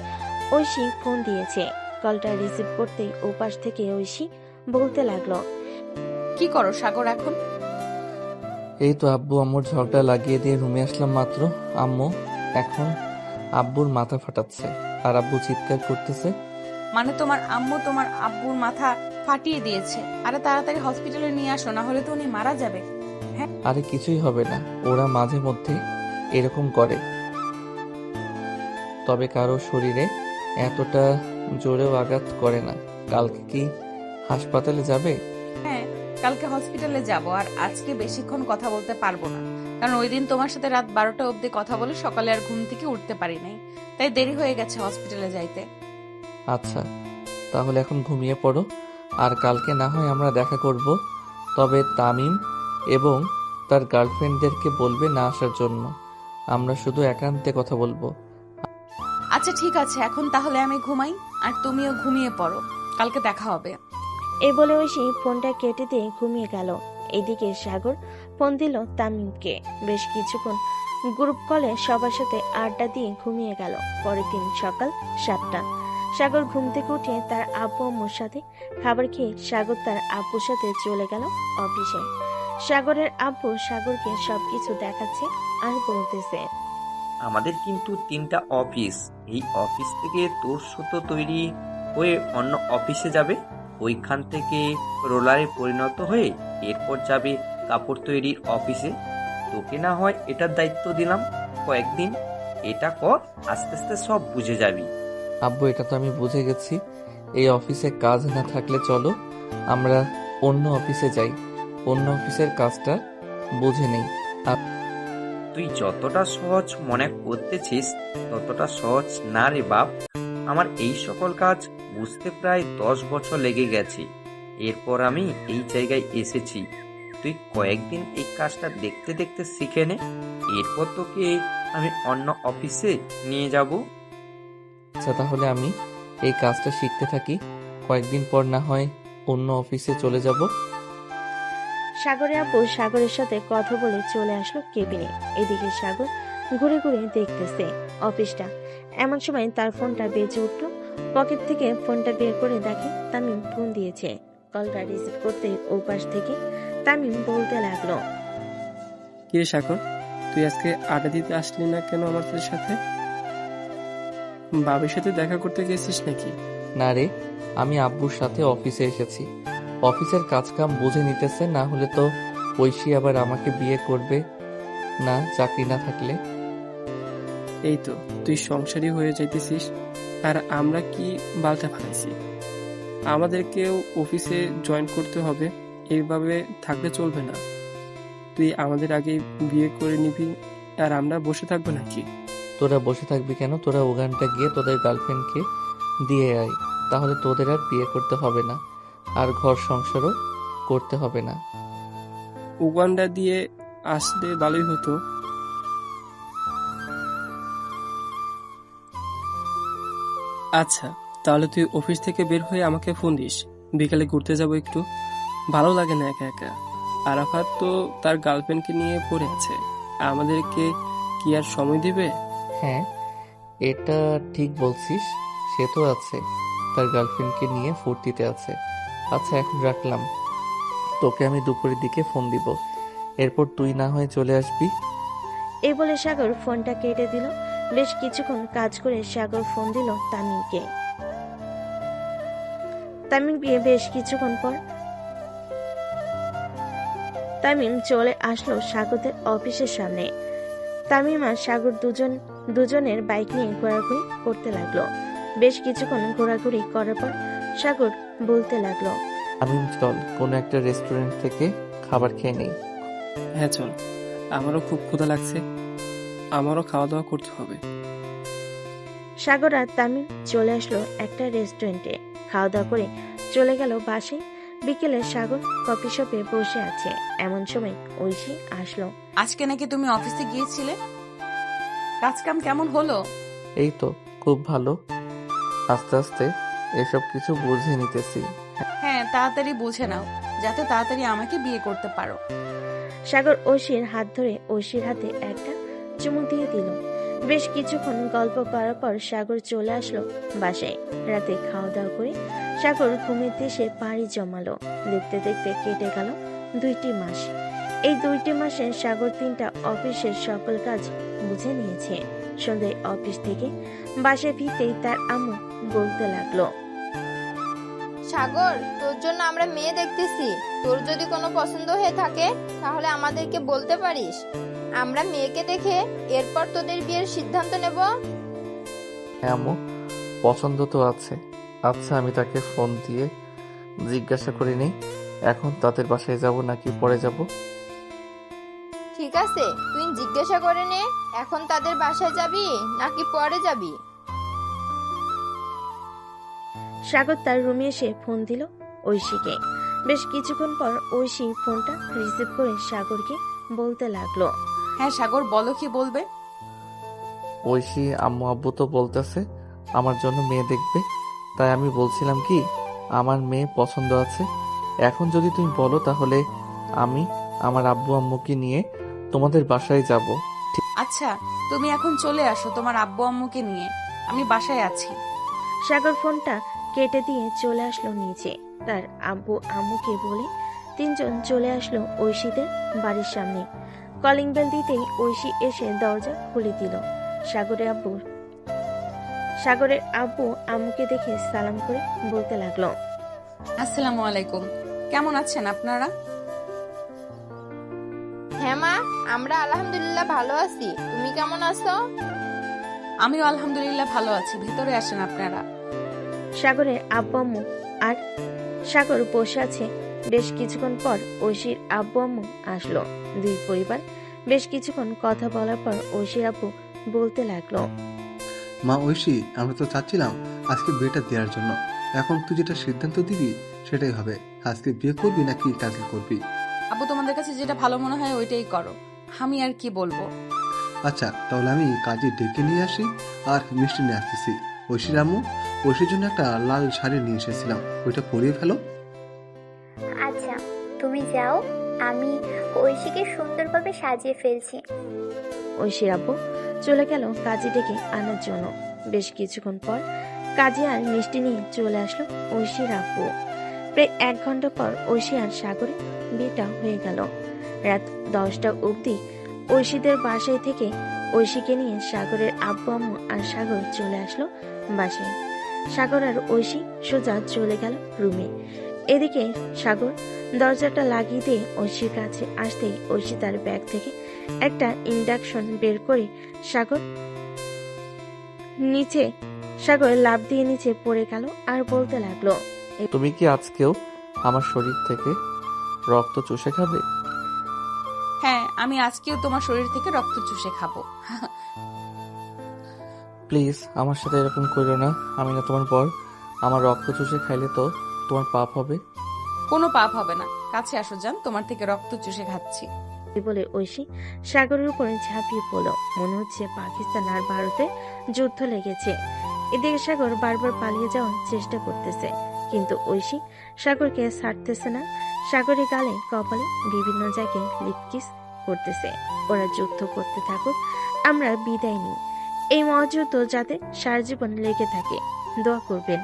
ঐশী ফোন দিয়েছে। কলটা রিসিভ করতেই ওপাশ থেকে ঐশী বলতে লাগলো, কি করো সাগর এখন? এই তো আব্বু আম্মুর ঝগড়া লাগিয়ে দিয়ে রুমে আসলাম মাত্র। আম্মু এখন আব্বুর মাথা ফাটাচ্ছে আর আব্বু চিৎকার করতেছে। মানে তোমার আম্মু তোমার আব্বুর মাথা ফাটিয়ে দিয়েছে? আরে তাড়াতাড়ি হসপিটালে নিয়ে আসো, না হলে তো উনি মারা যাবে। আরে কিছুই হবে না, ওরা মাঝে মধ্যে এরকম করে, তবে কারো শরীরে এতটা জোরেও আঘাত করে না। কালকে কি হাসপাতালে যাবে? হ্যাঁ, কালকে হসপিটালে যাব। আর আজকে বেশিক্ষণ কথা বলতে পারবো না, কারণ ওই দিন তোমার সাথে রাত 12টা অবধি কথা বলে সকালে আর ঘুম থেকে উঠতে পারি নাই, তাই দেরি হয়ে গেছে হসপিটালে যাইতে। আচ্ছা, তাহলে এখন ঘুমিয়ে পড়ো, আর কালকে না হয় আমরা দেখা করব। তবে তামিম এবং তার গার্লফ্রেন্ডদেরকে বলবে না আসার জন্য, আমরা শুধু একান্তে কথা বলবো। আচ্ছা ঠিক আছে, এখন তাহলে আমি ঘুমাই, আর তুমিও ঘুমিয়ে পড়ো, কালকে দেখা হবে। এই বলে ঐশী ফোনটা কেটে দিয়ে ঘুমিয়ে গেল। এদিকে সাগর ফোন দিল তামিমকে। বেশ কিছুক্ষণ গ্রুপ কলে সবার সাথে আড্ডা দিয়ে ঘুমিয়ে গেল। পরের দিন সকাল 7টা। সাগর ঘুম থেকে উঠে তার আব্বু আম্মুর সাথে খাবার খেয়ে সাগর তার আব্বুর সাথে চলে গেল অফিসে। সাগরের আব্বু সাগরকে সবকিছু দেখাচ্ছে আর বলতেছে, আমাদের কিন্তু 3টা অফিস। এই অফিস থেকে তোর সুতো তৈরি হয়ে অন্য অফিসে যাবে, ওইখান থেকে রোলারে পরিণত হয়ে এরপর যাবে কাপড় তৈরির অফিসে। তোকে না হয় এটার দায়িত্ব দিলাম কয়েকদিন, এটা কর, আস্তে আস্তে সব বুঝে যাবি। আব্বু এটা তো আমি বুঝে গেছি, এই অফিসে কাজ না থাকলে চলো আমরা অন্য অফিসে যাই, অন্য অফিসের কাজটা বুঝে নেই। তুই যতটা সহজ মনে করতেছিস ততটা সহজ না রে বাপ। আমার এই সকল কাজ বুঝতে প্রায় 10 বছর লেগে গেছে, এরপর আমি এই জায়গায় এসেছি। তুই কয়েকদিন এই কাজটা দেখতে দেখতে শিখে নে, এরপর তোকে আমি অন্য অফিসে নিয়ে যাব। আচ্ছা, তাহলে আমি এই কাজটা শিখতে থাকি, কয়েকদিন পর না হয় অন্য অফিসে চলে যাব। সাগরের আব্বু সাগরের সাথে কথা বলে চলে আসলো কেবিনে। এদিকে সাগর ঘুরে ঘুরে দেখতেছে অফিসটা। এমন সময় তার ফোনটা বেজে উঠলো। পকেট থেকে ফোনটা বের করে দেখে তামিম ফোন দিয়েছে। কলটা রিসিভ করতে ওপাশ থেকে তামিম বলতে লাগলো, কিরে সাগর, তুই আজকে আড্ডা দিতে আসলি না কেন আমাদের সাথে? বাবির সাথে দেখা করতে গেছিস নাকি? না রে, আমি আব্বুর সাথে অফিসে এসেছি, অফিসের কাজ কাম বুঝে নিতেছে, না হলে তো ঐশী আবার আমাকে বিয়ে করবে না চাকরি না থাকলে। এই তো তুই সংসারী হয়ে যাইতেছিস, আর আমরা কি বালটা ফালাইছি? আমাদেরকেও অফিসে জয়েন করতে হবে, এইভাবে থাকলে চলবে না। তুই আমাদের আগে বিয়ে করে নিবি আর আমরা বসে থাকবো নাকি? তোরা বসে থাকবি কেন? তোরা ওখানটা গিয়ে তোদের গার্লফ্রেন্ডকে দিয়ে আয়, তাহলে তোদের আর বিয়ে করতে হবে না, আর ঘর সংসারও করতে হবে না। উগান্ডা দিয়ে আসলে ভালোই হতো। আচ্ছা, তাহলে তুই অফিস থেকে বের হয়ে আমাকে ফোন দিস, বিকালে ঘুরতে যাবো একটু। ভালো লাগে না একা একা। আরাফাত তো তার গার্লফ্রেন্ডকে নিয়ে পড়ে আছে, আমাদেরকে কি আর সময় দিবে? হ্যাঁ, এটা ঠিক বলছিস, সে তো আছে, তার গার্লফ্রেন্ডকে নিয়ে ফুর্তিতে আছে। আচ্ছা, এখন রাখলাম, তোকে আমি দুপুরের দিকে ফোন দিব, এরপর তুই না হয় চলে আসবি। এই বলে সাগর ফোনটা কেটে দিল। বেশ কিছুক্ষণ কাজ করে সাগর ফোন দিল তামিমকে। তামিম গিয়ে বেশ কিছুক্ষণ পর তামিম চলে আসলো সাগরদের অফিসের সামনে। তামিম আর সাগর দুজন দুজনের বাইক নিয়ে ঘোরাঘুরি করতে লাগলো। বেশ কিছুক্ষণ ঘোরাঘুরি করার পর সাগর বলতে লাগলো, আমি চল কোনো একটা রেস্টুরেন্ট থেকে খাবার খেয়ে নেই। হ্যাঁ চল, আমারও খুব ক্ষুধা লাগছে, আমারও খাওয়া দাওয়া করতে হবে। সাগর আর তামিম চলে আসলো একটা রেস্টুরেন্টে। খাওয়া দাওয়া করে চলে গেল বাসায়। বিকেলে সাগর কফি শপে বসে আছে, এমন সময় ঐশী আসলো। আজকে নাকি তুমি অফিসে গিয়েছিলে, কাজকাম কেমন হলো? এই তো খুব ভালো, আস্তে আস্তে এসব কিছু বুঝে নিতেছি। হ্যাঁ, তাড়াতাড়ি বুঝে নাও যাতে তাড়াতাড়ি আমাকে বিয়ে করতে পারো। সাগর ঐশীর হাত ধরে ঐশীর হাতে একটা চুমু দিয়ে দিল। বেশ কিছুক্ষণ গল্প করার পর সাগর চলে আসলো বাসায়। রাতে খাওয়া দাওয়া করে সাগর ঘুমের দেশে পাড়ি জমালো। দেখতে দেখতে কেটে গেল 2টি মাস। এই 2টি মাসে সাগর 3টা অফিসের সকল কাজ বুঝে নিয়েছে। সন্ধ্যায় অফিস থেকে বাসায় ফিরতেই তার আম্মু বলতে লাগলো, সাগর, তোর জন্য আমরা মেয়ে দেখতেছি। তোর যদি কোনো পছন্দ হয়ে থাকে তাহলে আমাদেরকে বলতে পারিস, আমরা মেয়েকে দেখে এরপর তোদের বিয়ের সিদ্ধান্ত নেব। হ্যাঁ আম্মু, পছন্দ তো আছে। আচ্ছা, আমি তাকে ফোন দিয়ে জিজ্ঞাসা করে নিই এখন তাদের বাসায় যাব নাকি পরে যাব। ঠিক আছে, তুই জিজ্ঞাসা করে নে এখন তাদের বাসায় যাবি নাকি পরে যাবি। সাগর তার রুমে এসে ফোন দিল ঐশীকে। বেশ কিছুক্ষণ পর ঐশী ফোনটা রিসিভ করে সাগরকে বলতে লাগলো, হ্যাঁ সাগর, বলো কি বলবে? ঐশী আম্মু আব্বু তো বলতেছে আমার জন্য মেয়ে দেখবে, তাই আমি বলছিলাম কি আমার মেয়ে পছন্দ আছে। এখন যদি তুমি বলো তাহলে আমি আমার আব্বু আম্মুকে নিয়ে তোমাদের বাসায় যাব। আচ্ছা, তুমি এখন চলে আসো তোমার আব্বু আম্মুকে নিয়ে, আমি বাসায় আছি। সাগর ফোনটা কেটে দিয়ে চলে আসলো নিচে। তার আব্বু আম্মুকে বলে 3জন চলে আসলো ঐশীদের বাড়ির সামনে। কলিং বেল দিতেই ঐশী এসে দরজা খুলে দিল। সাগরের আব্বু আম্মুকে দেখে সালাম করে বলতে লাগলো, আসসালামু আলাইকুম, কেমন আছেন আপনারা? হ্যাঁ মা, আমরা আলহামদুলিল্লাহ ভালো আছি, তুমি কেমন আছো? আমিও আলহামদুলিল্লাহ ভালো আছি, ভিতরে আসেন আপনারা। সাগরের আব্বু আম্মু আর সাগর বসে আছে। বেশ কিছুক্ষণ পর ঐশীর আব্বু আম্মু আসলো। দুই পরিবার বেশ কিছুক্ষণ কথা বলার পর ঐশীর আব্বু বলতে লাগলো, মা ঐশী, আমরা তো চাচ্ছিলাম আজকে বিয়েটা দেওয়ার জন্য। এখন তুই যেটা সিদ্ধান্ত দিবি সেটাই হবে, আজকে বিয়ে করবি নাকি কাজে করবি। আব্বু, তোমাদের কাছে যেটা ভালো মনে হয় ওইটাই করো, আমি আর কি বলবো। আচ্ছা, তাহলে আমি কাজে ডেকে নিয়ে আসি আর মিষ্টি নিয়ে আসতেছি। ঐশীর আম্মু, ঐশীর জন্য একটা লাল শাড়ি নিয়ে এসেছিলাম, ওইটা পরিয়ে ফেলো। আচ্ছা, তুমি যাও, আমি ঐশীকে সুন্দরভাবে সাজিয়ে ফেলছি। ঐশীর আব্বু চলে গেল কাজে ডেকে আনার জন্য। বেশ কিছুক্ষণ পর কাজে আর মিষ্টি নিয়ে চলে আসলো ঐশীর আব্বু। প্রায় 1 ঘন্টা পর ঐশী আর সাগরে বিয়েটা হয়ে গেল। রাত 10টা অবধি ঐশীদের বাসায় থেকে ঐশীকে নিয়ে সাগরের আব্বু আম্মু আর সাগর চলে আসলো বাসায়। সাগর আর ঐশী সোজা চলে গেল রুমে। এদিকে সাগর দরজাটা লাগিয়ে দিয়ে ঐশীর কাছে আসতেই ঐশী তার ব্যাগ থেকে একটা ইন্ডাকশন বের করে সাগর লাফ দিয়ে নিচে পড়ে গেল আর বলতে লাগলো, তুমি কি আজকেও আমার শরীর থেকে রক্ত চুষে খাবে? হ্যাঁ, আমি আজকেও তোমার শরীর থেকে রক্ত চুষে খাবো। প্লিজ আমার সাথে এরকম করো না, আমি না তোমার বর। আমার রক্ত চুষে খাইলে তো তোমার পাপ হবে। কোনো পাপ হবে না, কাছে আসো যান, তোমার থেকে রক্ত চুষে খাচ্ছি। বলে ঐশী সাগরের উপরে ঝাঁপিয়ে পড়লো। মনে হচ্ছে পাকিস্তান আর ভারতে যুদ্ধ লেগেছে। এদিকে সাগর বারবার পালিয়ে যাওয়ার চেষ্টা করতেছে, কিন্তু ঐশী সাগরকে ছাড়তেছে না। সাগরের গালে কপালে বিভিন্ন জায়গায় লিপকিস করতেছে। ওরা যুদ্ধ করতে থাকুক, আমরা বিদায় নিই। এই মহাযুদ্ধ যাতে সারা জীবন লেগে থাকে, দোয়া করবেন।